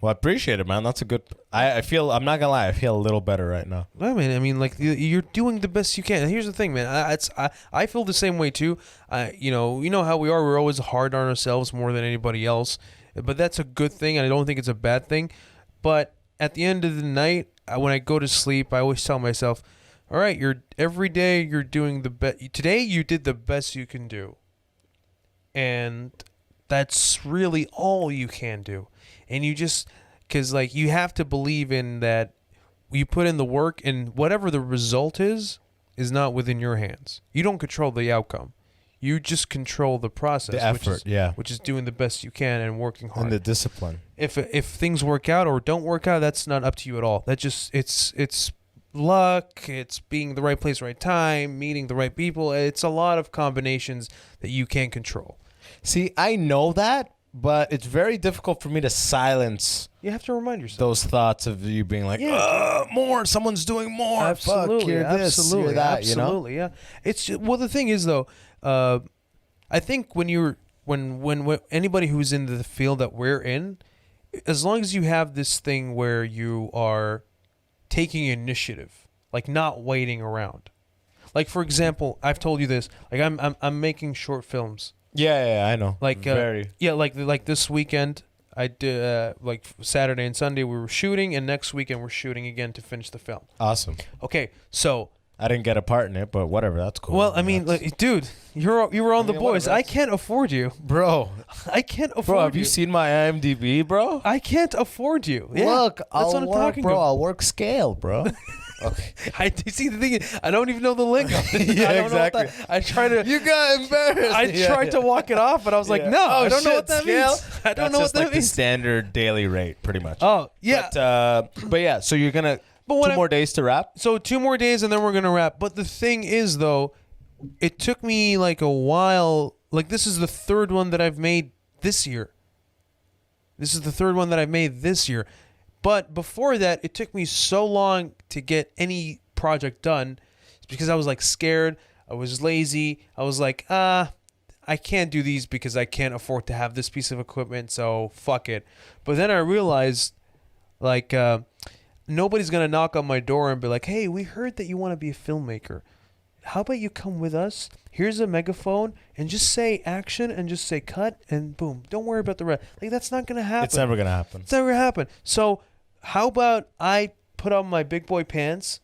Well, I appreciate it, man. That's a good. I feel. I'm not gonna lie. I feel a little better right now. I mean, like you're doing the best you can. And here's the thing, man. I feel the same way too. You know how we are. We're always hard on ourselves more than anybody else. But that's a good thing, and I don't think it's a bad thing. But at the end of the night, when I go to sleep, I always tell myself, "All right, every day you're doing the best. Today you did the best you can do." And that's really all you can do. And you just, because like you have to believe in that you put in the work, and whatever the result is not within your hands. You don't control the outcome. You just control the process, the effort, which is doing the best you can and working hard. And the discipline. If things work out or don't work out, that's not up to you at all. That just it's luck. It's being the right place, right time, meeting the right people. It's a lot of combinations that you can't control. See, I know that, but it's very difficult for me to silence. You have to remind yourself those thoughts of you being like, more. Someone's doing more. Absolutely, Fuck, you're this, absolutely, you're that. Absolutely, yeah. It's just, well, the thing is though. I think when anybody who's in the field that we're in, as long as you have this thing where you are taking initiative, like not waiting around. Like for example, I've told you this. Like I'm making short films. Yeah, I know. Like like this weekend I did like Saturday and Sunday we were shooting, and next weekend we're shooting again to finish the film. Awesome. Okay, so. I didn't get a part in it, but whatever, that's cool. Well, I mean, like, dude, you were on The Boys. Whatever, I can't afford you, bro. I can't afford you. Bro, have you seen my IMDb, bro? I can't afford you. Yeah, Look, that's what I'm talking about. I'll work scale, bro. Okay. I see the thing is, I don't even know the lingo. Yeah, exactly. I try to. You got embarrassed. I tried to walk it off, but I was like, no, I don't know what that means. I don't know what that like means. The standard daily rate, pretty much. Oh yeah. But yeah, so you're gonna. Two more days to wrap? So 2 more days and then we're going to wrap. But the thing is, though, it took me like a while. Like, this is the third one that I've made this year. But before that, it took me so long to get any project done. It's because I was, like, scared. I was lazy. I was like, I can't do these because I can't afford to have this piece of equipment, so fuck it. But then I realized, like... nobody's going to knock on my door and be like, hey, we heard that you want to be a filmmaker. How about you come with us? Here's a megaphone and just say action and just say cut and boom. Don't worry about the rest. Like, that's not going to happen. It's never going to happen. It's never going to happen. So how about I put on my big boy pants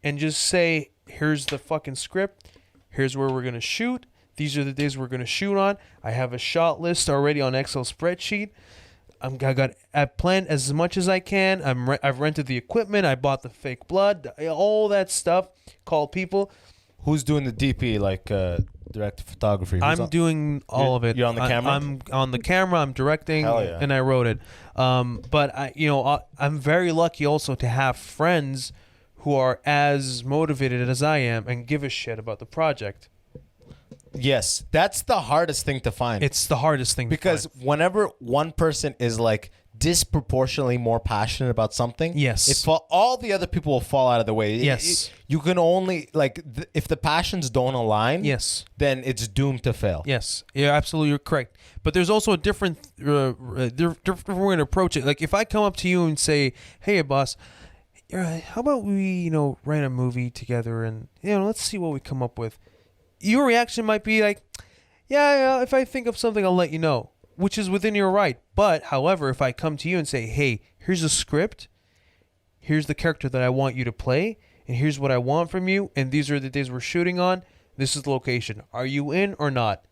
and just say, here's the fucking script. Here's where we're going to shoot. These are the days we're going to shoot on. I have a shot list already on Excel spreadsheet. I've planned as much as I can. I've rented the equipment. I bought the fake blood, all that stuff. Called people. Who's doing the DP, like direct photography? I'm doing all of it. You're on the camera. I'm on the camera. I'm directing, and I wrote it. But I'm very lucky also to have friends who are as motivated as I am and give a shit about the project. Yes, that's the hardest thing to find. It's the hardest thing because to find. Whenever one person is like disproportionately more passionate about something, yes, all the other people will fall out of the way. Yes, you can only if the passions don't align. Yes, then it's doomed to fail. Yes, yeah, absolutely, you're correct. But there's also a different way to approach it. Like if I come up to you and say, "Hey, boss, how about we write a movie together and let's see what we come up with." Your reaction might be like, yeah, if I think of something, I'll let you know, which is within your right. But, however, if I come to you and say, hey, here's a script, here's the character that I want you to play, and here's what I want from you, and these are the days we're shooting on, this is the location. Are you in or not?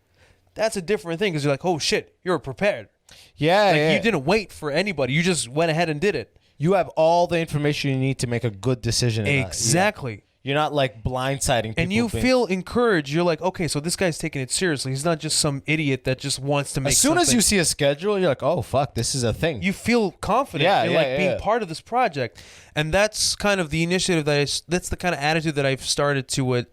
That's a different thing because you're like, oh, shit, you're prepared. Yeah, you didn't wait for anybody. You just went ahead and did it. You have all the information you need to make a good decision. Exactly. You're not like blindsiding people. And you feel encouraged. You're like, okay, so this guy's taking it seriously. He's not just some idiot that just wants to make something. As soon as you see a schedule, you're like, oh, fuck, this is a thing. You feel confident. You're being part of this project. And that's kind of the initiative that's the kind of attitude that I've started to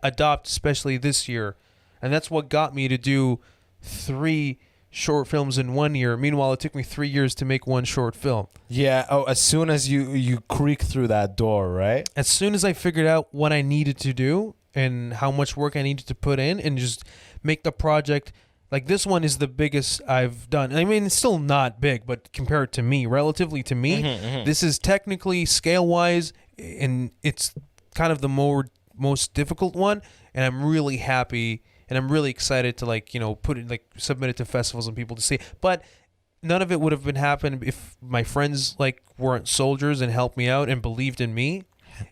adopt, especially this year. And that's what got me to do 3 short films in 1 year. Meanwhile, it took me 3 years to make 1 short film. Yeah. Oh, as soon as you creak through that door, right? As soon as I figured out what I needed to do and how much work I needed to put in and just make the project, like this one is the biggest I've done. I mean, it's still not big, but compared to me, relatively to me, this is technically scale-wise, and it's kind of the most difficult one, and I'm really happy. And I'm really excited to put it submit it to festivals and people to see. But none of it would have been happened if my friends weren't soldiers and helped me out and believed in me,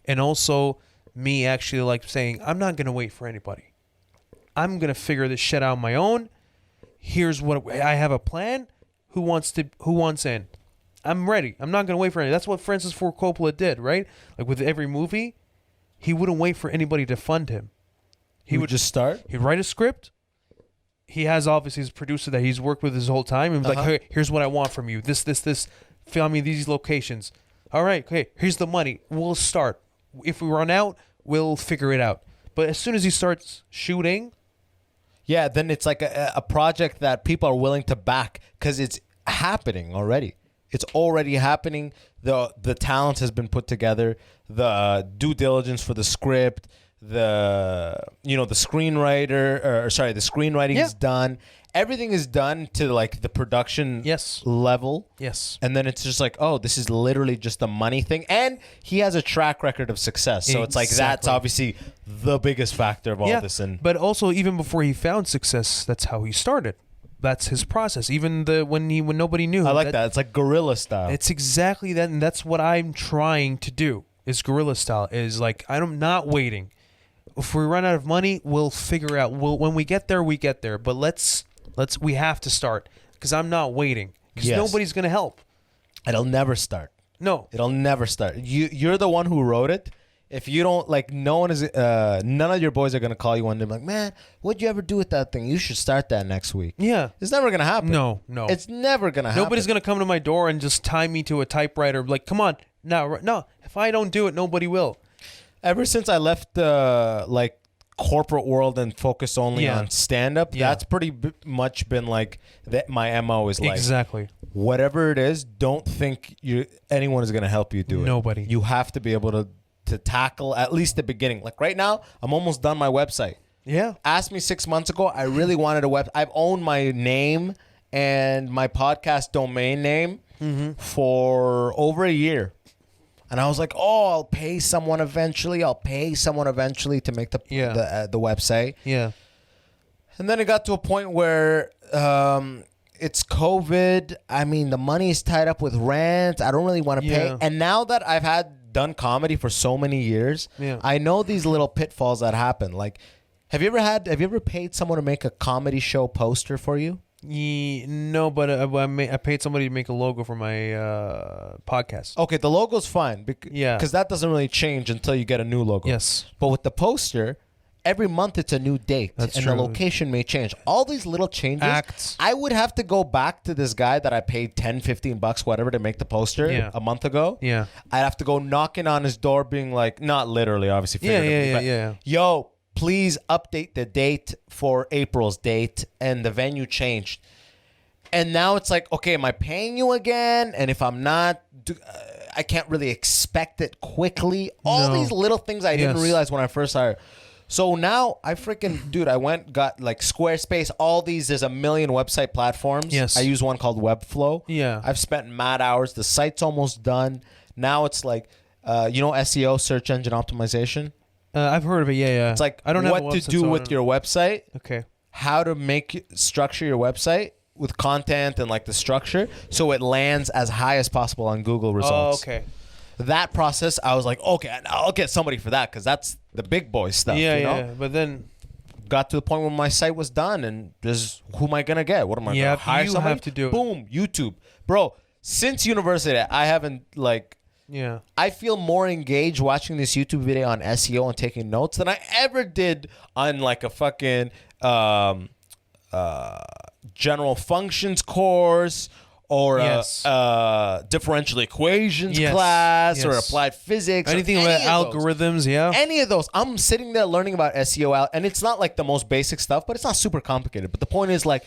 and also me actually saying I'm not gonna wait for anybody. I'm gonna figure this shit out on my own. Here's what I have a plan. Who wants in? I'm ready. I'm not gonna wait for any. That's what Francis Ford Coppola did, right? Like with every movie, he wouldn't wait for anybody to fund him. He would just start. He'd write a script. He has obviously his producer that he's worked with his whole time, and like, hey, here's what I want from you. This. Film me these locations. All right, okay. Here's the money. We'll start. If we run out, we'll figure it out. But as soon as he starts shooting, yeah, then it's like a project that people are willing to back because it's happening already. It's already happening. The talent has been put together. The due diligence for the script, the screenwriting is done. Everything is done to like the production level. Yes. And then it's just like, oh, this is literally just a money thing. And he has a track record of success. So it's like that's obviously the biggest factor of all this. And but also even before he found success, that's how he started. That's his process. Even when nobody knew. I like that. It's like guerrilla style. It's exactly that, and that's what I'm trying to do. Is guerrilla style. Is like I'm not waiting. If we run out of money, we'll figure out. When we get there, we get there. But we have to start because I'm not waiting because nobody's gonna help. It'll never start. No, it'll never start. You're the one who wrote it. If you don't like, none of your boys are gonna call you one day and be like, man, what'd you ever do with that thing? You should start that next week. Yeah, it's never gonna happen. No, it's never gonna happen. Nobody's gonna come to my door and just tie me to a typewriter. Like, come on, no. If I don't do it, nobody will. Ever since I left the corporate world and focused only on stand-up, that's pretty much been like that. My MO is like exactly whatever it is. Don't think anyone is gonna help you do it. Nobody. You have to be able to tackle at least the beginning. Like right now, I'm almost done my website. Yeah. Asked me 6 months ago. I really wanted a web. I've owned my name and my podcast domain name for over a year. And I was like, oh, I'll pay someone eventually. to make the website. Yeah. And then it got to a point where it's COVID. I mean, the money is tied up with rent. I don't really want to pay. And now that I've done comedy for so many years, I know these little pitfalls that happen. Like, have you ever paid someone to make a comedy show poster for you? No, but I paid somebody to make a logo for my podcast. Okay, the logo's fine. Because that doesn't really change until you get a new logo. Yes. But with the poster, every month it's a new date. That's and true. The location may change. All these little changes. I would have to go back to this guy that I paid $10-15 whatever to make the poster a month ago. Yeah. I'd have to go knocking on his door being like, not literally, obviously. Yeah. Yo, please update the date for April's date, and the venue changed. And now it's like, okay, am I paying you again? And if I'm not, I can't really expect it quickly. All these little things I didn't realize when I first hired. So now I got like Squarespace, all these, there's a million website platforms. Yes. I use one called Webflow. Yeah. I've spent mad hours. The site's almost done. Now it's like, SEO, search engine optimization. I've heard of it. Yeah. It's like I don't have what to do with your website. Okay. How to structure your website with content and like the structure so it lands as high as possible on Google results. Oh, okay. That process, I was like, okay, I'll get somebody for that because that's the big boy stuff. Yeah. But then got to the point where my site was done and just who am I gonna get? What am I gonna hire somebody? You have to do it. Boom, YouTube, bro. Since university, I haven't I feel more engaged watching this YouTube video on SEO and taking notes than I ever did on like a fucking general functions course or a differential equations class or applied physics. Anything about algorithms, Any of those. I'm sitting there learning about SEO, and it's not like the most basic stuff, but it's not super complicated. But the point is, like,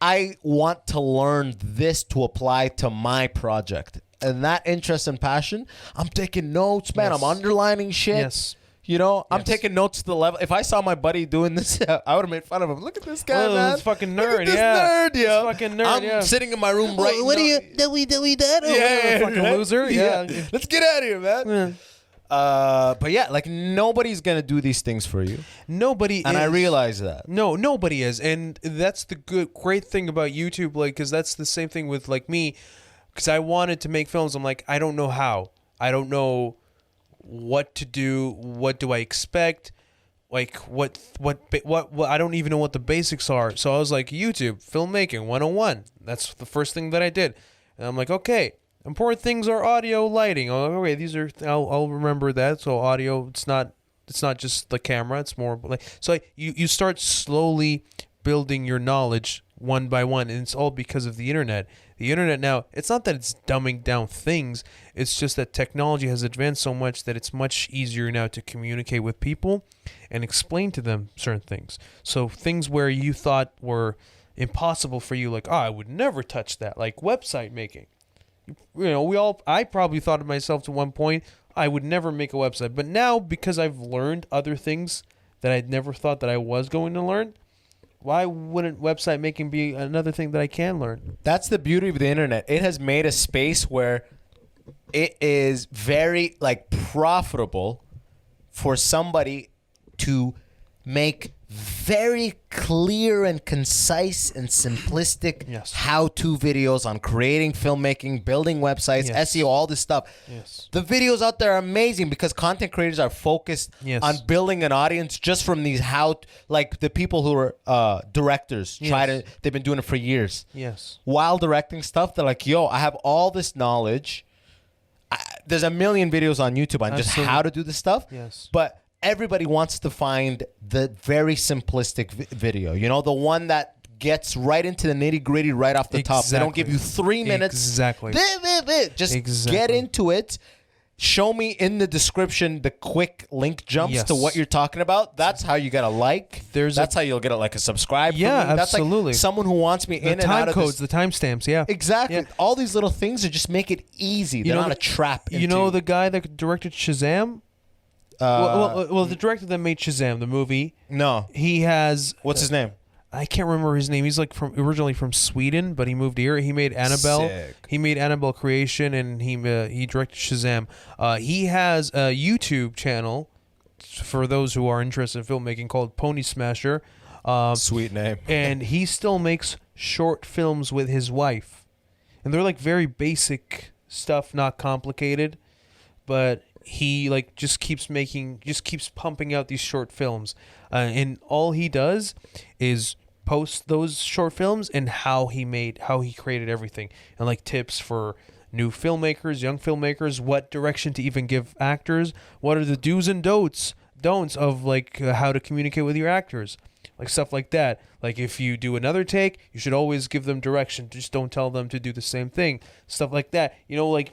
I want to learn this to apply to my project. And that interest and passion, I'm taking notes, man. I'm underlining shit. Yes. I'm taking notes to the level. If I saw my buddy doing this, I would have made fun of him. Look at this guy, man. This fucking nerd, Look at this nerd, yo. This fucking nerd, I'm sitting in my room writing. What are you, that? Fucking loser. Yeah. Let's get out of here, man. But yeah, like nobody's going to do these things for you. Nobody and is. I realize that. No, nobody is. And that's the great thing about YouTube, like, because that's the same thing with, like, me. Because I wanted to make films. I'm like, I don't know how. I don't know what to do. What do I expect? Like, what I don't even know what the basics are. So I was like, YouTube, filmmaking 101. That's the first thing that I did. And I'm like, okay, Important things are audio, lighting. Oh, okay, these are. I'll remember that. So audio, it's not just the camera. It's more like so. You start slowly building your knowledge one by one, and it's all because of the internet. The internet now, it's not that it's dumbing down things. It's just that technology has advanced so much that it's much easier now to communicate with people and explain to them certain things. So things where you thought were impossible for you, like, I would never touch that, like website making. I probably thought of myself to one point, I would never make a website. But now, because I've learned other things that I'd never thought that I was going to learn, why wouldn't website making be another thing that I can learn? That's the beauty of the internet. It has made a space where it is very profitable for somebody to make very clear and concise and simplistic how-to videos on creating, filmmaking, building websites, SEO, all this stuff. Yes. The videos out there are amazing because content creators are focused on building an audience just from these the people who are directors. They've been doing it for years. Yes. While directing stuff, they're like, yo, I have all this knowledge. There's a million videos on YouTube on just how to do this stuff. Yes. But everybody wants to find the very simplistic video. The one that gets right into the nitty-gritty right off the top. They don't give you 3 minutes. Exactly. Just get into it. Show me in the description the quick link jumps to what you're talking about. That's how you get a like. That's how you'll get a subscribe. Yeah, from me. That's absolutely. Like someone who wants me in and out of codes, the timestamps. Yeah, exactly. Yeah. All these little things just make it easy. They're not a trap. You know the guy that directed Shazam? Well, the director that made Shazam, the movie. No. He has... What's his name? I can't remember his name. He's originally from Sweden, but he moved here. He made Annabelle. Sick. He made Annabelle Creation, and he directed Shazam. He has a YouTube channel for those who are interested in filmmaking called Pony Smasher. Sweet name. And he still makes short films with his wife. And they're very basic stuff, not complicated, but... he just keeps pumping out these short films, and all he does is post those short films and how he created everything, and tips for new filmmakers, young filmmakers, what direction to even give actors, what are the do's and don'ts of how to communicate with your actors, stuff like that. If you do another take, you should always give them direction. Just don't tell them to do the same thing. Stuff like that.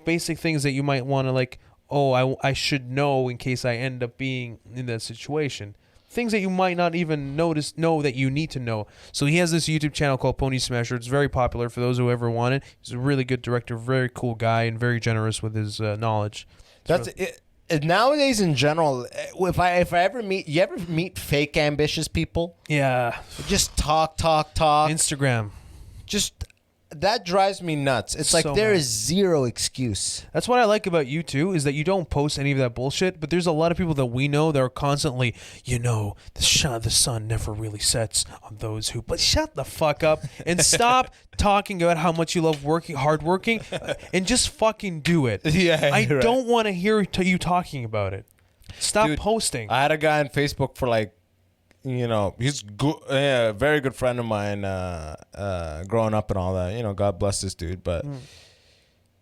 Basic things that you might want to I should know in case I end up being in that situation. Things that you might not even know that you need to know. So he has this YouTube channel called Pony Smasher. It's very popular for those who ever want it. He's a really good director, very cool guy, and very generous with his knowledge. That's it. Nowadays, in general, if I ever meet fake ambitious people? Yeah. Just talk. Instagram. That drives me nuts. It's there is zero excuse. That's what I like about you too, is that you don't post any of that bullshit, but there's a lot of people that we know that are constantly, the sun never really sets on those who... But shut the fuck up and stop talking about how much you love hard working, and just fucking do it. Yeah, I don't want to hear you talking about it. Stop posting. I had a guy on Facebook for he's good, very good friend of mine, growing up and all that. God bless this dude, but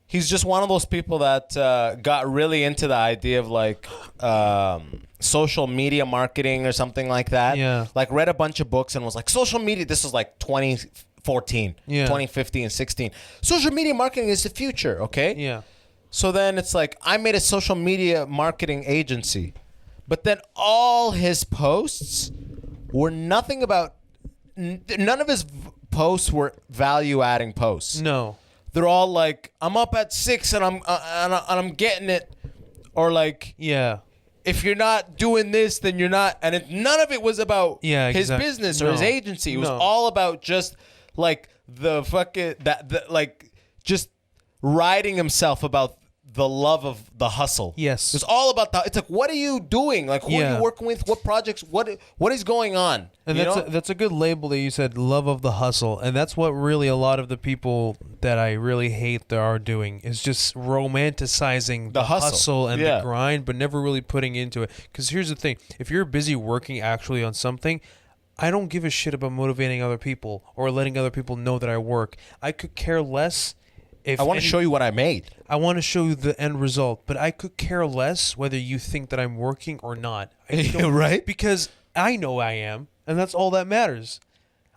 he's just one of those people that got really into the idea of social media marketing or something like that. Yeah. Read a bunch of books and was like, social media. This was 2014, 2015, 16. Social media marketing is the future. Okay. Yeah. So then it's I made a social media marketing agency, but then all his posts were nothing about... None of his posts were value-adding posts. No. They're all I'm up at 6 and I'm getting it, or yeah. If you're not doing this, then you're not... And none of it was about his business or his agency. It was all about just the fucking... just riding himself about the love of the hustle. Yes. It's all about the... It's what are you doing? Who are you working with? What projects? What is going on? And that's a good label that you said, love of the hustle. And that's what really a lot of the people that I really hate that are doing, is just romanticizing the hustle and the grind, but never really putting into it. Because here's the thing. If you're busy working actually on something, I don't give a shit about motivating other people or letting other people know that I work. I could care less I want to show you what I made. I want to show you the end result, but I could care less whether you think that I'm working or not. Right? Because I know I am, and that's all that matters.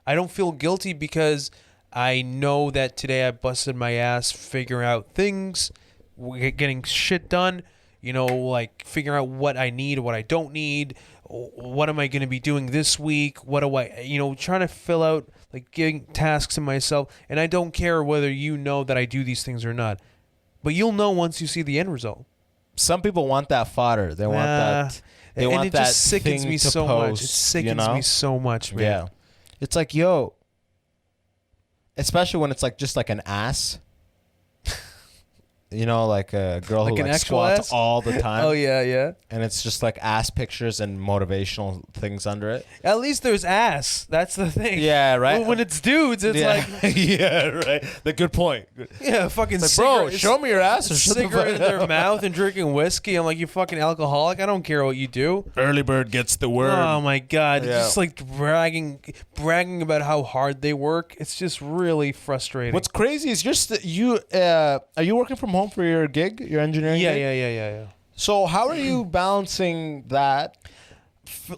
I don't feel guilty because I know that today I busted my ass figuring out things, getting shit done, like figuring out what I need, what I don't need, what am I going to be doing this week, what do I, trying to fill out, like giving tasks to myself, and I don't care whether you know that I do these things or not, but you'll know once you see the end result. Some people want that fodder. They want that. They want it that just sickens thing me to so post, much. It sickens me so much, man. Yeah. It's like, yo, especially when it's like just like an ass. Like a girl like who like squats ass? all the time. Oh, yeah. And it's just like ass pictures and motivational things under it. At least there's ass. That's the thing. Yeah, right. When it's dudes, it's like... yeah, right. The good point. Yeah, fucking like, bro, show me your ass or shut the cigarette fuck in their mouth and drinking whiskey. I'm like, you fucking alcoholic. I don't care what you do. Early bird gets the worm. Oh, my God. Yeah. Just like bragging about how hard they work. It's just really frustrating. What's crazy is are you working from home for your gig, your engineering gig? Yeah. So how are you balancing that,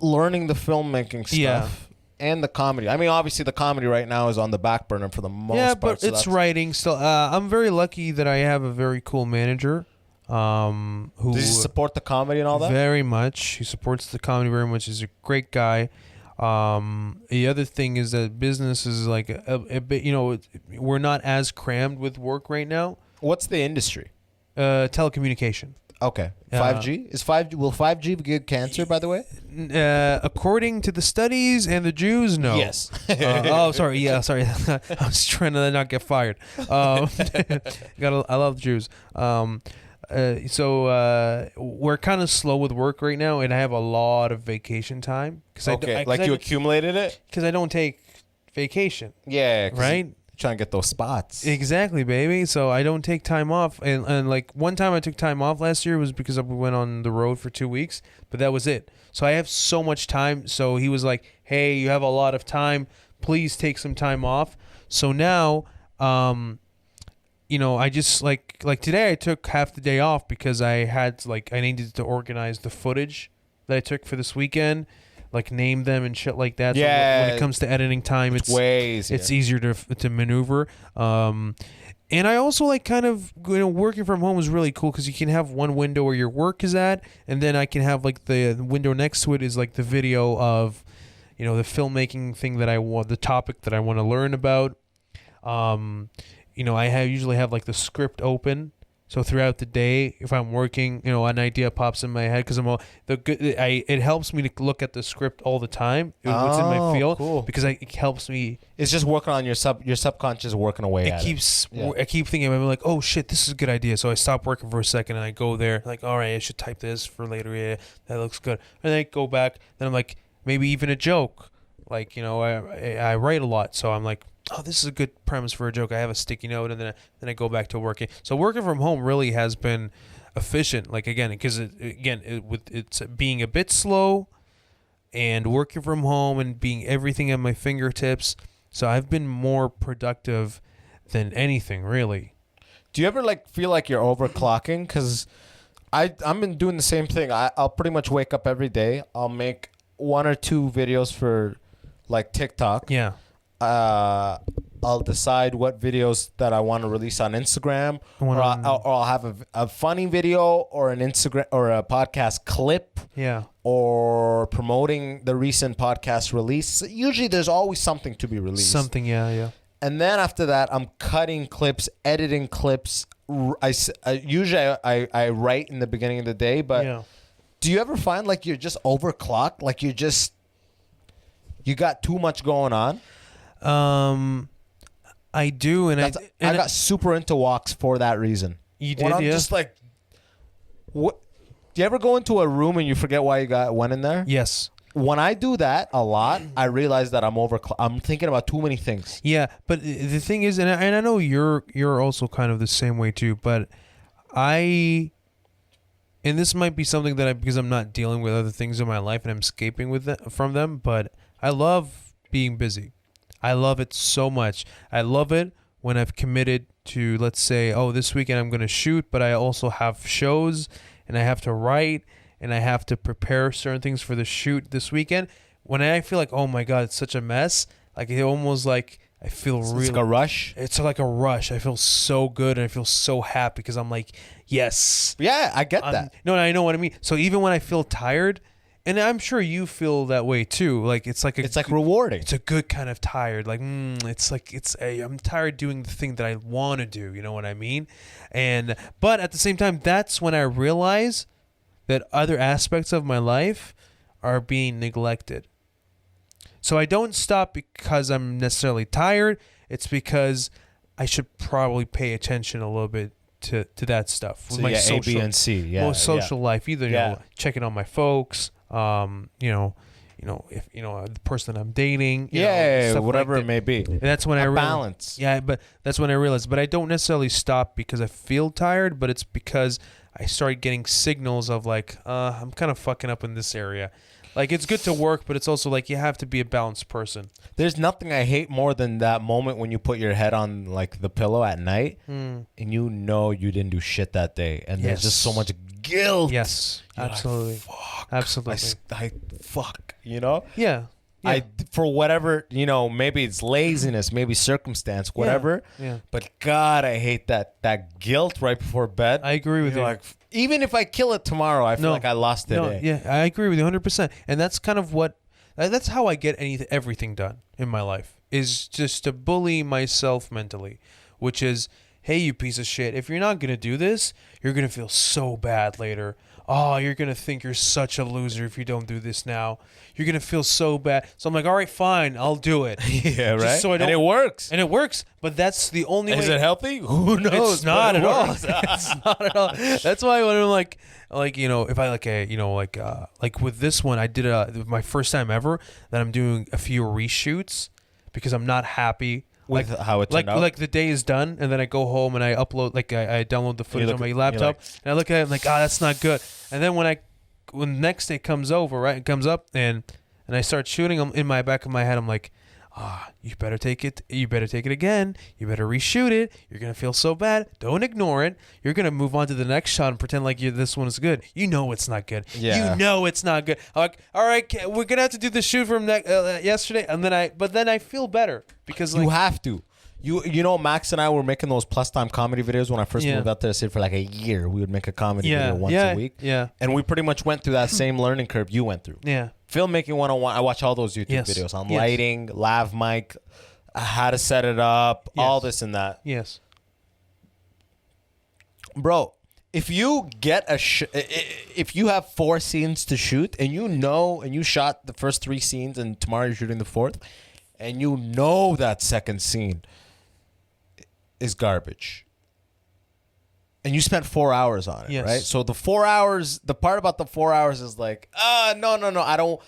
learning the filmmaking stuff, and the comedy? I mean, obviously the comedy right now is on the back burner for the most part. Yeah, but it's writing still. I'm very lucky that I have a very cool manager. Who does he support the comedy and all that? Very much. He supports the comedy very much. He's a great guy. The other thing is that business is like a bit, we're not as crammed with work right now. What's the industry? Telecommunication. Okay. 5G? Will 5G give cancer, by the way? According to the studies and the Jews, no. Yes. Sorry. Yeah, sorry. I was trying to not get fired. I love the Jews. So we're kind of slow with work right now, and I have a lot of vacation time. You accumulated it? Because I don't take vacation. Yeah. Right? Trying to get those spots. Exactly, baby. So I don't take time off. And like one time I took time off last year was because we went on the road for 2 weeks, but that was it. So I have so much time. So he was like, hey, you have a lot of time. Please take some time off. So now, I just like today I took half the day off because I needed to organize the footage that I took for this weekend. Like name them and shit like that. Yeah. So when it comes to editing time, it's way easier. It's easier to maneuver. And I also like kind of working from home is really cool because you can have one window where your work is at, and then I can have like the window next to it is like the video of, the filmmaking thing that I want, the topic that I want to learn about. I usually have like the script open. So throughout the day, if I'm working, an idea pops in my head because it helps me to look at the script all the time. What's in my field, cool. Because it helps me. It's just working on your subconscious working away. I keep thinking, I'm like, oh shit, this is a good idea. So I stop working for a second and I go there, like, all right, I should type this for later. Yeah, that looks good. And then I go back. Then I'm like, maybe even a joke. Like I write a lot, so I'm like, oh, this is a good premise for a joke. I have a sticky note, and then I go back to working. So working from home really has been efficient. Like again, because it's being a bit slow, and working from home and being everything at my fingertips. So I've been more productive than anything, really. Do you ever feel like you're overclocking? Because I've been doing the same thing. I'll pretty much wake up every day. I'll make 1 or 2 videos for TikTok. Yeah. I'll decide what videos that I want to release on Instagram, or I'll have a funny video or an Instagram or a podcast clip. Yeah. Or promoting the recent podcast release. Usually, there's always something to be released. Something, yeah. And then after that, I'm cutting clips, editing clips. Usually I write in the beginning of the day, but do you ever find you're just overclocked? Like you got too much going on? I do, and I got super into walks for that reason. You did, when I'm just what? Do you ever go into a room and you forget why you went in there? Yes. When I do that a lot, I realize that I'm thinking about too many things. Yeah, but the thing is, and I know you're also kind of the same way too, but and this might be something that because I'm not dealing with other things in my life and I'm escaping from them, but I love being busy. I love it so much. I love it when I've committed to, let's say, oh, this weekend I'm going to shoot, but I also have shows and I have to write and I have to prepare certain things for the shoot this weekend. When I feel like, oh my God, it's such a mess, like it almost like I feel It's like a rush. It's like a rush. I feel so good and I feel so happy because I'm like, yes. Yeah, I get that. No, I know what I mean. So even when I feel tired, and I'm sure you feel that way too. Like it's like rewarding. It's a good kind of tired. Like I'm tired doing the thing that I want to do. You know what I mean? But at the same time, that's when I realize that other aspects of my life are being neglected. So I don't stop because I'm necessarily tired. It's because I should probably pay attention a little bit to that stuff. With my social, A, B, and C. Yeah, social life. Either you know, checking on my folks. If the person I'm dating. Whatever it may be. And that's when I realize, balance. Yeah, but that's when I realized. But I don't necessarily stop because I feel tired. But it's because I started getting signals of like, I'm kind of fucking up in this area. Like, it's good to work, but it's also like you have to be a balanced person. There's nothing I hate more than that moment when you put your head on like the pillow at night and you know you didn't do shit that day, and there's just so much guilt. Yes, you're absolutely, like, fuck. Absolutely. I fuck. You know. Yeah. I for whatever, maybe it's laziness, maybe circumstance, whatever. Yeah. But God, I hate that guilt right before bed. I agree with you. Like, even if I kill it tomorrow, I feel like I lost today. Yeah, I agree with you 100%. And that's kind of that's how I get everything done in my life, is just to bully myself mentally, which is, hey, you piece of shit, if you're not going to do this, you're going to feel so bad later. Oh, you're going to think you're such a loser if you don't do this now. You're going to feel so bad. So I'm like, all right, fine, I'll do it. Yeah, right? So and it works. And it works, but that's the only way. Is it healthy? Who knows? It's not at all. It's not at all. That's why when I'm like, if I like with this one, I did my first time ever that I'm doing a few reshoots because I'm not happy with how it turned out. Like the day is done, and then I go home and I upload, I download the footage on my laptop, and I look at it, I'm like, that's not good. And then when the next day comes over, right, it comes up, and I start shooting them in my back of my head, I'm like, you better take it again. You better reshoot it. You're going to feel so bad. Don't ignore it. You're going to move on to the next shot and pretend like this one is good. You know it's not good. Yeah. You know it's not good. I'm like, all right, we're going to have to do the shoot from yesterday. And then I feel better because you have to. Max and I were making those plus time comedy videos when I first moved out to the city for like a year. We would make a comedy video once a week. Yeah. And we pretty much went through that same learning curve you went through. Yeah. Filmmaking 101. I watch all those YouTube videos on lighting, lav mic, how to set it up, all this and that. Yes. Bro, if you get if you have 4 scenes to shoot and you shot the first 3 scenes and tomorrow you're shooting the 4th, and that second scene is garbage, and you spent 4 hours on it, right? So the 4 hours, the part about the 4 hours is like, no, I don't.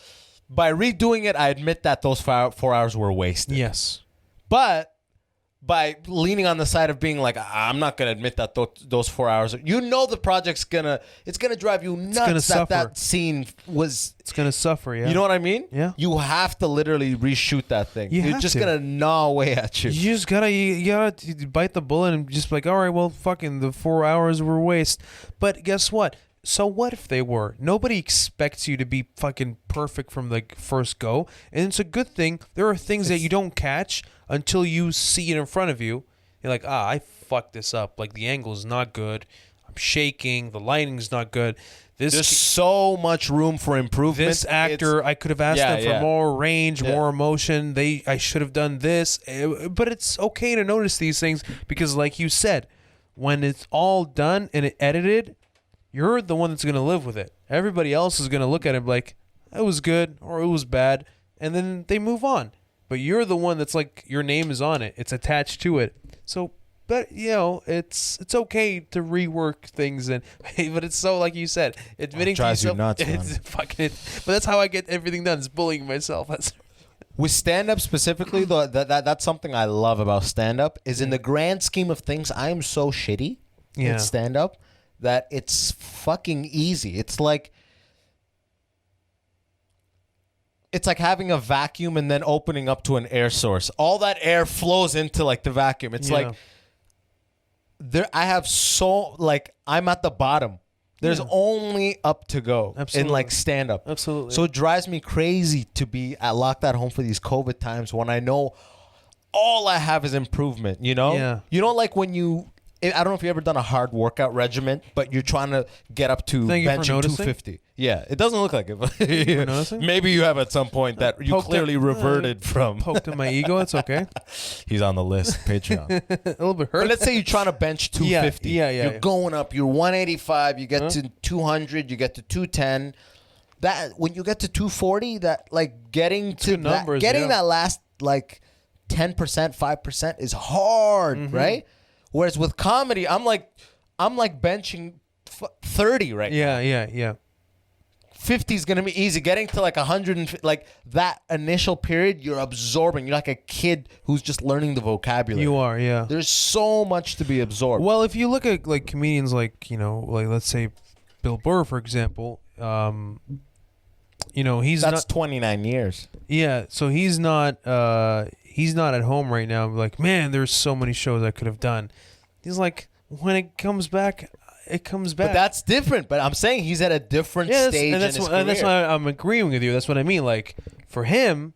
By redoing it, I admit that those 4 hours were wasted. Yes. But by leaning on the side of being like, I'm not gonna admit that those 4 hours, the project's it's gonna drive you nuts. That scene was. It's gonna suffer. Yeah. You know what I mean? Yeah. You have to literally reshoot that thing. You're just gonna gnaw away at you. You just gotta bite the bullet and just be like, all right, well, fucking the 4 hours were waste. But guess what? So what if they were? Nobody expects you to be fucking perfect from the first go, and it's a good thing. There are things that you don't catch until you see it in front of you. You're like, I fucked this up. Like, the angle's not good. I'm shaking. The lighting's not good. There's so much room for improvement. This actor, I could have asked them for more range, more emotion. I should have done this. But it's okay to notice these things because, like you said, when it's all done and edited, you're the one that's going to live with it. Everybody else is going to look at it like, it was good or it was bad, and then they move on. But you're the one that's like, your name is on it. It's attached to it. So, but, it's okay to rework things. But it's so, like you said, admitting to yourself. It's fucking, but that's how I get everything done, is bullying myself. With stand-up specifically, though, that's something I love about stand-up, is in the grand scheme of things, I am so shitty at stand-up that it's fucking easy. It's like it's like having a vacuum and then opening up to an air source. All that air flows into like the vacuum. It's like I have I'm at the bottom. There's only up to go in like stand up. Absolutely. So it drives me crazy to be locked at home for these COVID times when I know all I have is improvement, you know? Yeah. You know, like when I don't know if you've ever done a hard workout regimen, but you're trying to get up to benching 250. Yeah, it doesn't look like it. Maybe you have at some point that you clearly reverted from. Poked in my ego. It's okay. He's on the list, Patreon. A little bit hurt. But let's say you're trying to bench 250. Yeah. You're going up. You're 185. You get to 200. You get to 210. That when you get to 240, that like getting to numbers, that last like 10%, 5% is hard, right? Whereas with comedy, I'm like benching 30 right now. Yeah. 50 is going to be easy. Getting to like 100, like that initial period, you're absorbing. You're like a kid who's just learning the vocabulary. You are, yeah. There's so much to be absorbed. Well, if you look at like comedians like, you know, like let's say Bill Burr, for example, you know, That's 29 years. Yeah, so he's not at home right now like, man, there's so many shows I could have done. He's like, when it comes back, it comes back. But that's different. But I'm saying he's at a different stage in his career. And that's why I'm agreeing with you. That's what I mean. Like, for him,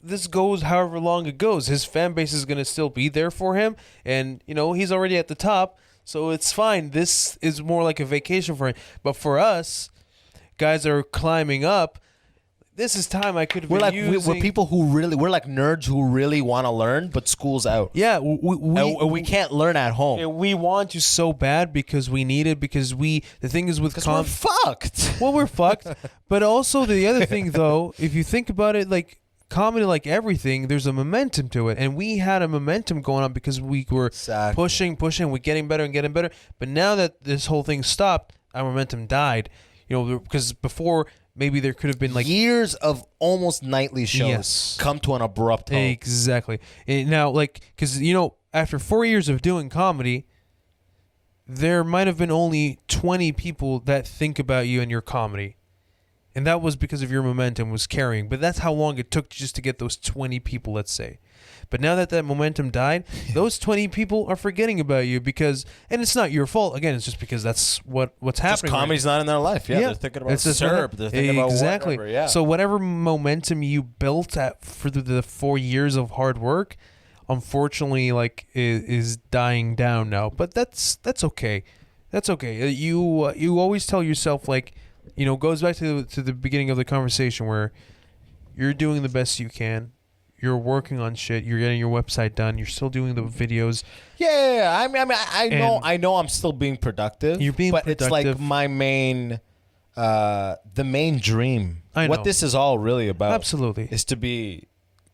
this goes however long it goes. His fan base is going to still be there for him. And, you know, he's already at the top. So it's fine. This is more like a vacation for him. But for us, guys that are climbing up, this is time I could have been using. We're people who we're like nerds who really want to learn, but school's out. Yeah, we can't learn at home. And we want to so bad because we need it, because the thing is with we're fucked. Well, we're fucked. But also the other thing, though, if you think about it, like comedy, like everything, there's a momentum to it. And we had a momentum going on because we were pushing, we're getting better and getting better. But now that this whole thing stopped, our momentum died. You know, because before... Maybe there could have been like years of almost nightly shows come to an abrupt halt. Exactly. And now, like, because, you know, after 4 years of doing comedy, there might have been only 20 people that think about you and your comedy. And that was because of your momentum was carrying. But that's how long it took just to get those 20 people, let's say. But now that momentum died, those 20 people are forgetting about you because, and it's not your fault. Again, it's just because that's what's happening. Just comedy's not in their life. Yeah, they're thinking about syrup. They're thinking about whatever. Yeah. So whatever momentum you built for the 4 years of hard work, unfortunately, like is dying down now. But that's okay. That's okay. You always tell yourself, like, you know, goes back to the beginning of the conversation where you're doing the best you can. You're working on shit. You're getting your website done. You're still doing the videos. Yeah. I know I'm still being productive. You're being productive. It's like my main, the main dream. I know. What this is all really about. Absolutely. Is to be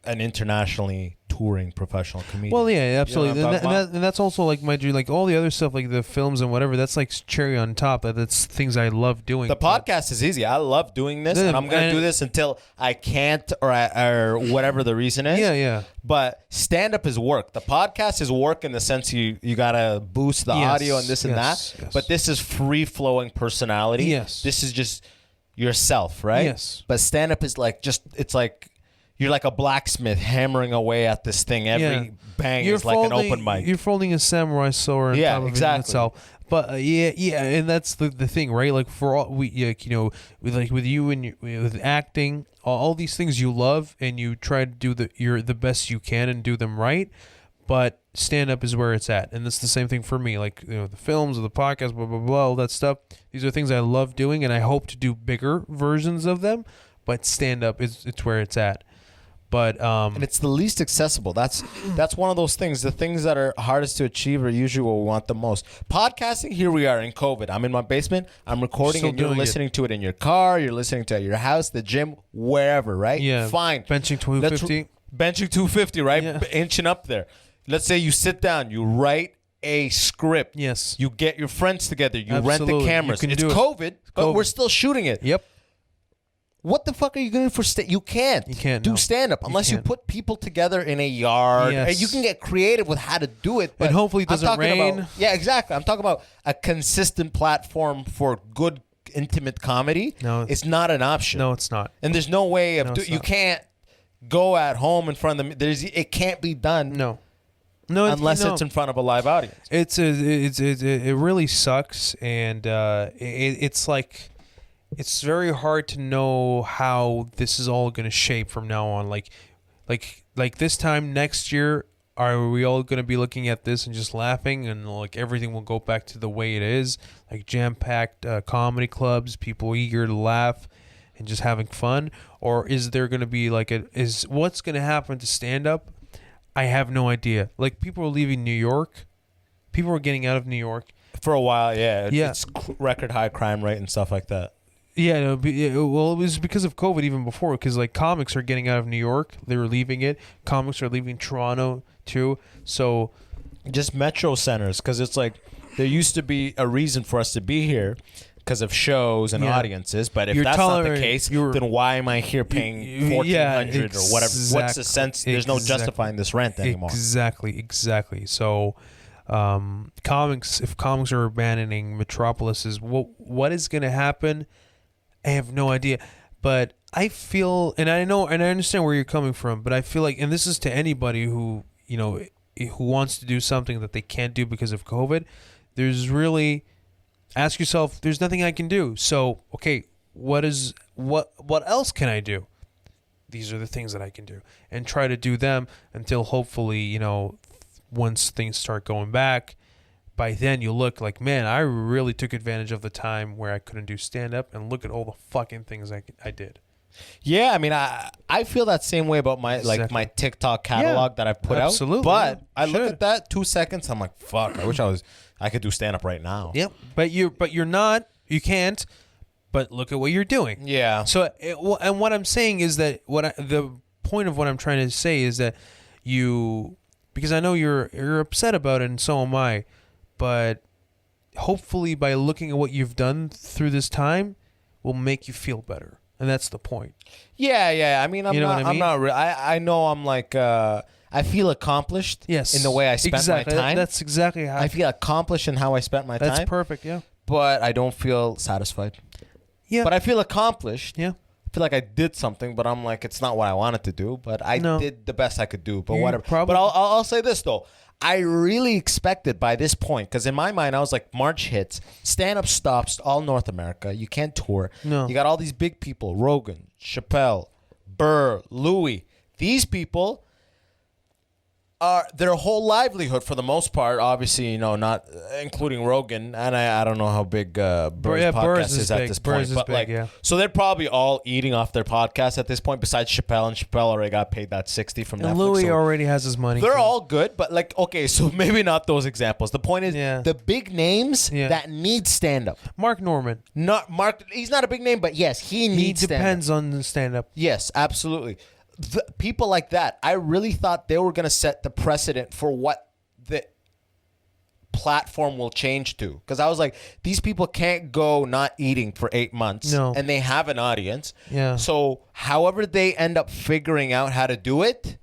an internationally touring professional comedian. Well, yeah, absolutely. You know and that's also like my dream. Like all the other stuff, like the films and whatever, that's like cherry on top. That's things I love doing. The podcast is easy. I love doing this, and I'm going to do this until I can't or whatever the reason is. Yeah. But stand-up is work. The podcast is work in the sense you got to boost the audio and this and that. Yes. But this is free-flowing personality. Yes. This is just yourself, right? Yes. But stand-up is like it's like you're like a blacksmith hammering away at this thing. Every bang is like an open mic. You're folding a samurai sword on top of it itself. But yeah, and that's the thing, right? Like for all with you and with acting, all these things you love, and you try to do the best you can and do them right. But stand up is where it's at, and it's the same thing for me. Like, you know, the films or the podcast, blah blah blah, all that stuff. These are things I love doing, and I hope to do bigger versions of them. But stand up it's where it's at. But and it's the least accessible. That's one of those things. The things that are hardest to achieve are usually what we want the most. Podcasting, here we are in COVID. I'm in my basement. I'm recording, and you're listening to it in your car. You're listening to it at your house, the gym, wherever, right? Yeah. Fine. Benching 250. Benching 250, right? Yeah. Inching up there. Let's say you sit down. You write a script. Yes. You get your friends together. You rent the cameras. It's COVID, but we're still shooting it. Yep. What the fuck are you doing for You can't do stand-up unless you put people together in a yard. Yes. And you can get creative with how to do it. But and hopefully it doesn't rain. Yeah, exactly. I'm talking about a consistent platform for good intimate comedy, No. it's not an option. No, it's not. And there's no way of No, it's you not. can't go at home in front of them. It can't be done. No, unless it's in front of a live audience. It really sucks, and it's like it's very hard to know how this is all going to shape from now on. Like this time next year, are we all going to be looking at this and just laughing, and like everything will go back to the way it is, like jam-packed comedy clubs, people eager to laugh and just having fun? Or is there going to be like what's going to happen to stand-up? I have no idea. Like, people are leaving New York. People are getting out of New York. For a while, yeah. Yeah. It's record high crime rate and stuff like that. Yeah, well, it was because of COVID even before, because like comics are getting out of New York. They were leaving it. Comics are leaving Toronto too. So just metro centers, because it's like there used to be a reason for us to be here because of shows and audiences. But if that's not the case, then why am I here paying $1,400 or whatever? What's the sense? There's no justifying this rent anymore. Exactly. So if comics are abandoning metropolises, what is going to happen? I have no idea. But I feel, and I know, and I understand where you're coming from, but I feel like, and this is to anybody who, who wants to do something that they can't do because of COVID, ask yourself, there's nothing I can do. So, okay, what else can I do? These are the things that I can do, and try to do them until hopefully, once things start going back, by then you look like, man, I really took advantage of the time where I couldn't do stand-up, and look at all the fucking things I did. Yeah, I mean, I feel that same way about my my TikTok catalog that I've put out. Absolutely. But I look at that 2 seconds, I'm like, fuck, I wish I could do stand-up right now. Yep. But you're not, you can't, but look at what you're doing. Yeah. So, and what I'm saying is that the point of what I'm trying to say is that because I know you're upset about it, and so am I, but hopefully by looking at what you've done through this time will make you feel better. And that's the point. Yeah. I mean, I'm not really, I know I'm like, I feel accomplished in the way I spent my time. That's exactly how I feel accomplished in how I spent my time. That's perfect, yeah. But I don't feel satisfied. Yeah. But I feel accomplished. Yeah. I feel like I did something, but I'm like, it's not what I wanted to do. But I did the best I could do. But whatever. But I'll say this, though. I really expected by this point, because in my mind, I was like, March hits, stand-up stops all North America. You can't tour. No. You got all these big people, Rogan, Chappelle, Burr, Louis. These people are their whole livelihood for the most part, obviously, not including Rogan, and I don't know how big Burr's podcast is at this point, but so they're probably all eating off their podcast at this point. Besides Chappelle, and Chappelle already got paid that $60 from Netflix. And Louis already has his money. They're all good, but like, okay, so maybe not those examples. The point is the big names that need stand-up. Mark Norman. Not Mark. He's not a big name, but yes, he needs stand-up. He depends on the stand-up. Yes, absolutely. People like that, I really thought they were going to set the precedent for what the platform will change to. Because I was like, these people can't go not eating for 8 months. No. And they have an audience. Yeah. So however they end up figuring out how to do it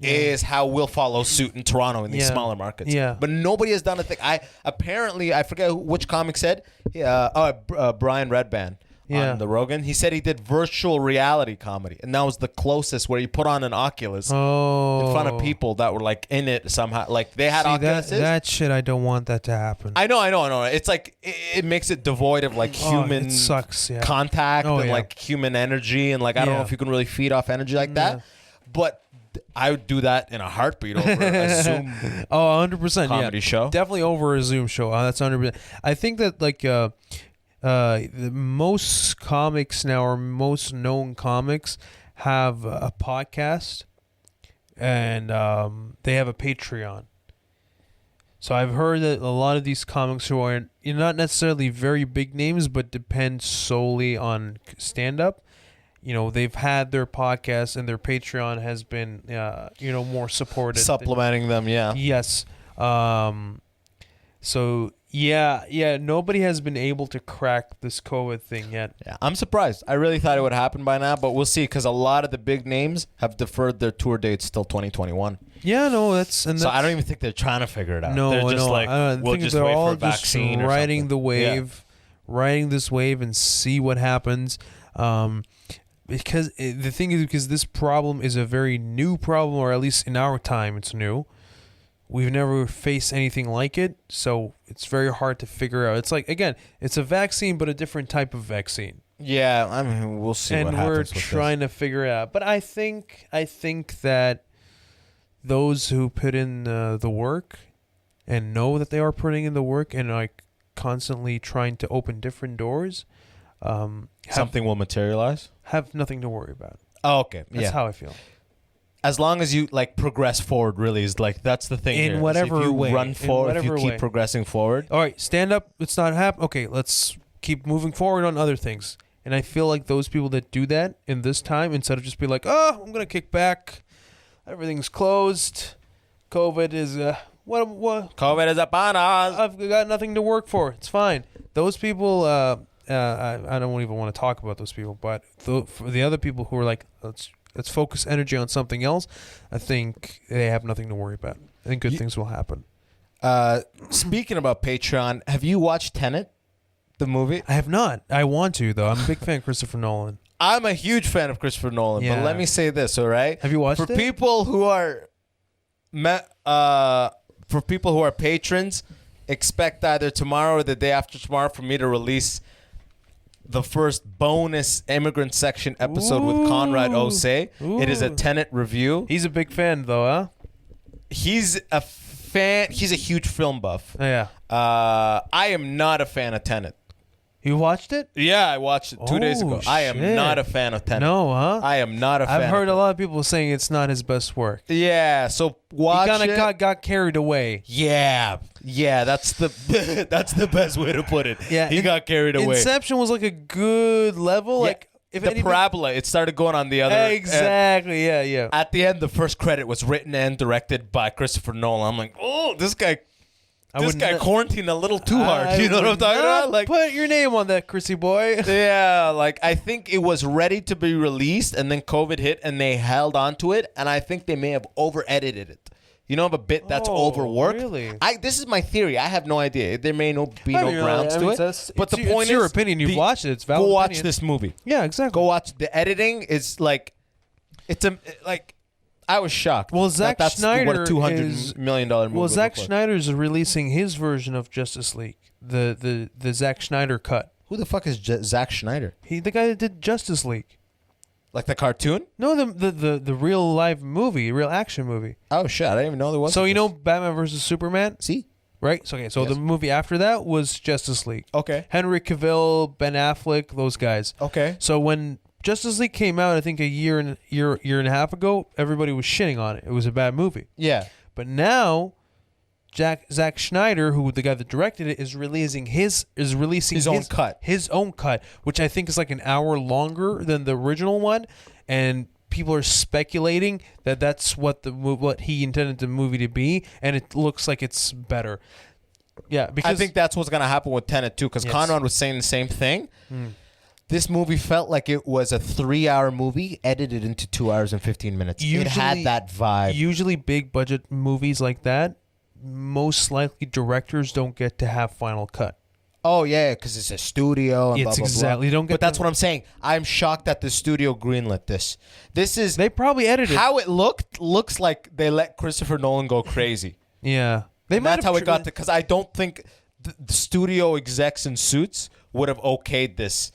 is how we'll follow suit in Toronto in these smaller markets. Yeah. But nobody has done a thing. I forget which comic said. Brian Redband. On the Rogan, he said he did virtual reality comedy, and that was the closest, where you put on an Oculus in front of people that were like in it somehow, like they had Oculus. That shit, I don't want that to happen. I know. It's like it makes it devoid of like human it sucks, contact and like human energy, and like I don't know if you can really feed off energy like that, but I would do that in a heartbeat over a Zoom 100% comedy show. Definitely over a Zoom show. That's 100%. I think that like the most comics now, or most known comics, have a podcast, and they have a Patreon. So I've heard that a lot of these comics who are not necessarily very big names, but depend solely on stand-up, they've had their podcast, and their Patreon has been, more supported. Supplementing them, yeah. Yes. So... Yeah, nobody has been able to crack this COVID thing yet. Yeah, I'm surprised. I really thought it would happen by now, but we'll see, because a lot of the big names have deferred their tour dates till 2021. Yeah, no, so I don't even think they're trying to figure it out. No, they're just like, I we'll think just they're wait all for a vaccine just or riding something. the wave, riding this wave and see what happens. Because the thing is, because this problem is a very new problem, or at least in our time, it's new. We've never faced anything like it, so it's very hard to figure out. It's like, again, it's a vaccine, but a different type of vaccine. Yeah, I mean, we'll see what happens. And we're trying to figure it out. But I think that those who put in the work and know that they are putting in the work and like constantly trying to open different doors, something will materialize. Have nothing to worry about. Oh, okay. That's how I feel. As long as you like progress forward, really is like that's the thing. In here. whatever if you way, run forward, if you keep progressing forward. All right, stand up. It's not happen. Okay, let's keep moving forward on other things. And I feel like those people that do that in this time, instead of just be like, oh, I'm gonna kick back, everything's closed, COVID is what? COVID is upon us. I've got nothing to work for. It's fine. Those people, I don't even want to talk about those people, but for the other people who are like, let's focus energy on something else, I think they have nothing to worry about. I think good things will happen. Speaking about Patreon, have you watched Tenet, the movie? I have not. I want to, though. I'm a big fan of Christopher Nolan. I'm a huge fan of Christopher Nolan, but let me say this, all right? Have you watched it? For people who are patrons, expect either tomorrow or the day after tomorrow for me to release the first bonus Immigrant section episode with Conrad Osei. It is a Tenet review. He's a big fan, though, huh? He's a fan. He's a huge film buff. Oh, yeah. I am not a fan of Tenet. You watched it? Yeah, I watched it 2 days ago. Shit. I am not a fan of Tenet. No, huh? I am not a fan. I've heard a lot of people saying it's not his best work. Yeah, so watch it. He kind of got carried away. Yeah, that's the that's the best way to put it. Yeah, he got carried away. Inception was like a good level. Yeah, like if the parabola, it started going on the other. Exactly. Yeah. At the end, the first credit was written and directed by Christopher Nolan. I'm like, oh, this guy quarantined a little too hard. You know what I'm talking about? Like, put your name on that, Chrissy boy. Yeah, like I think it was ready to be released, and then COVID hit, and they held on to it, and I think they may have over-edited it. You know, of a bit that's overworked. Really? This is my theory. I have no idea. There may be no grounds to it. But the point is, your opinion. You've watched it. It's valid. Go watch this movie. Yeah, exactly. Go watch the editing. Is like, I was shocked. Well, Zack Snyder what a $200 million movie. Well, Zack Snyder is releasing his version of Justice League, the Zack Snyder cut. Who the fuck is Zack Snyder? The guy that did Justice League. Like the cartoon? No, the real live movie, real action movie. Oh shit! I didn't even know there was. So you know Batman versus Superman? See, right? So yes. The movie after that was Justice League. Okay. Henry Cavill, Ben Affleck, those guys. Okay. So when Justice League came out, I think a year and a half ago, everybody was shitting on it. It was a bad movie. Yeah. But now, Zack Snyder, who the guy that directed it, is releasing his own cut. His own cut, which I think is like an hour longer than the original one, and people are speculating that that's what he intended the movie to be, and it looks like it's better. Yeah, because I think that's what's gonna happen with Tenet too, because Conrad was saying the same thing. This movie felt like it was a 3-hour movie edited into 2 hours and 15 minutes. It had that vibe. Usually, big budget movies like that, most likely directors don't get to have final cut. Oh yeah, because it's a studio. And it's blah, blah, exactly. blah. Don't get. But that's what I'm saying. I'm shocked that the studio greenlit this. They probably edited how it looks like they let Christopher Nolan go crazy. Yeah, that's how it got to. Because I don't think the studio execs in suits would have okayed this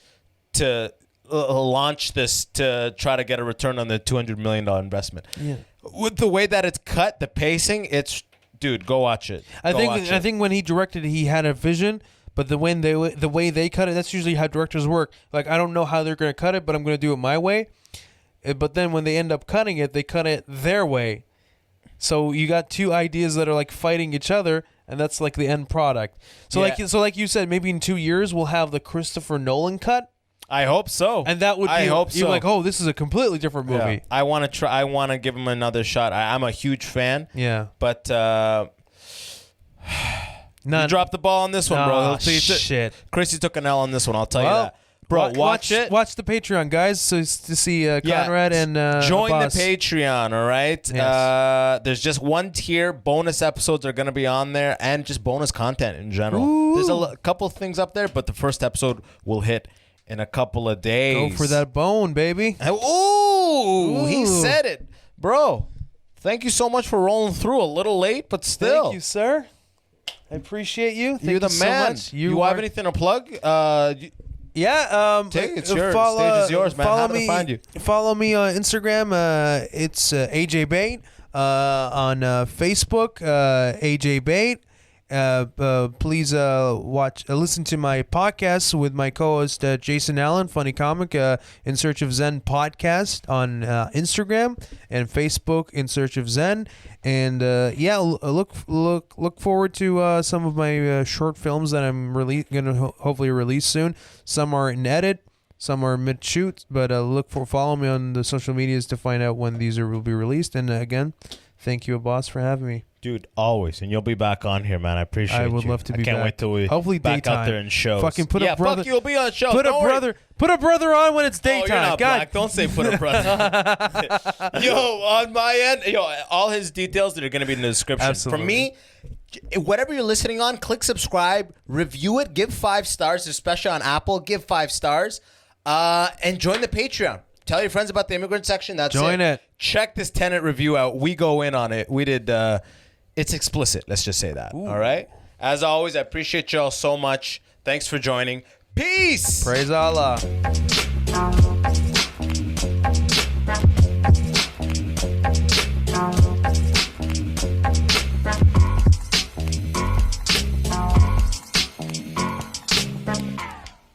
to launch this to try to get a return on the $200 million investment. Yeah. With the way that it's cut, the pacing, it's dude, go watch it. I think when he directed it, he had a vision, but the way they cut it, that's usually how directors work. Like, I don't know how they're going to cut it, but I'm going to do it my way. But then when they end up cutting it, they cut it their way. So you got two ideas that are like fighting each other, and that's like the end product. So like you said, maybe in 2 years we'll have the Christopher Nolan cut. I hope so. And that would be, I hope so. You're like, oh, this is a completely different movie. Yeah. I want to try. I want to give him another shot. I'm a huge fan. Yeah. But you dropped the ball on this one, bro. Shit. Chrissy took an L on this one. I'll tell you that. Bro, watch it. Watch the Patreon, guys, so to see Conrad and join Abbas. the Patreon, all right? Yes. There's just one tier. Bonus episodes are going to be on there and just bonus content in general. Ooh. There's a couple things up there, but the first episode will hit in a couple of days. Go for that bone, baby. Ooh, he said it. Bro, thank you so much for rolling through. A little late, but still. Thank you, sir. I appreciate you. Thank You're the you man. So much. You have anything to plug? Yeah, Take it. It's yours. Stage is yours, man. How do they find you? Follow me on Instagram. It's AJ Bate. On Facebook, AJ Bate. Please listen to my podcast with my co-host Jason Allen, Funny Comic, In Search of Zen podcast on Instagram and Facebook, In Search of Zen. And look forward to some of my short films that I'm gonna hopefully release soon. Some are in edit, some are mid shoot, but follow me on the social medias to find out when these will be released. And again, thank you, Abbas, for having me. Dude, always. And you'll be back on here, man. I appreciate it. I would love to be back. I can't wait till we hopefully back daytime. out there in shows. Fucking put a brother. Fuck you'll be on shows. Put a brother on when it's daytime. Oh, you're not God. black. Don't say put a brother. Yo, on my end, all his details that are going to be in the description. Absolutely. For me, whatever you're listening on, click subscribe, review it, give 5 stars, especially on Apple. Give 5 stars, and join the Patreon. Tell your friends about the Immigrant section. That's Join it. Check this tenant review out. We go in on it. We did. It's explicit. Let's just say that. Ooh. All right. As always, I appreciate y'all so much. Thanks for joining. Peace. Praise Allah.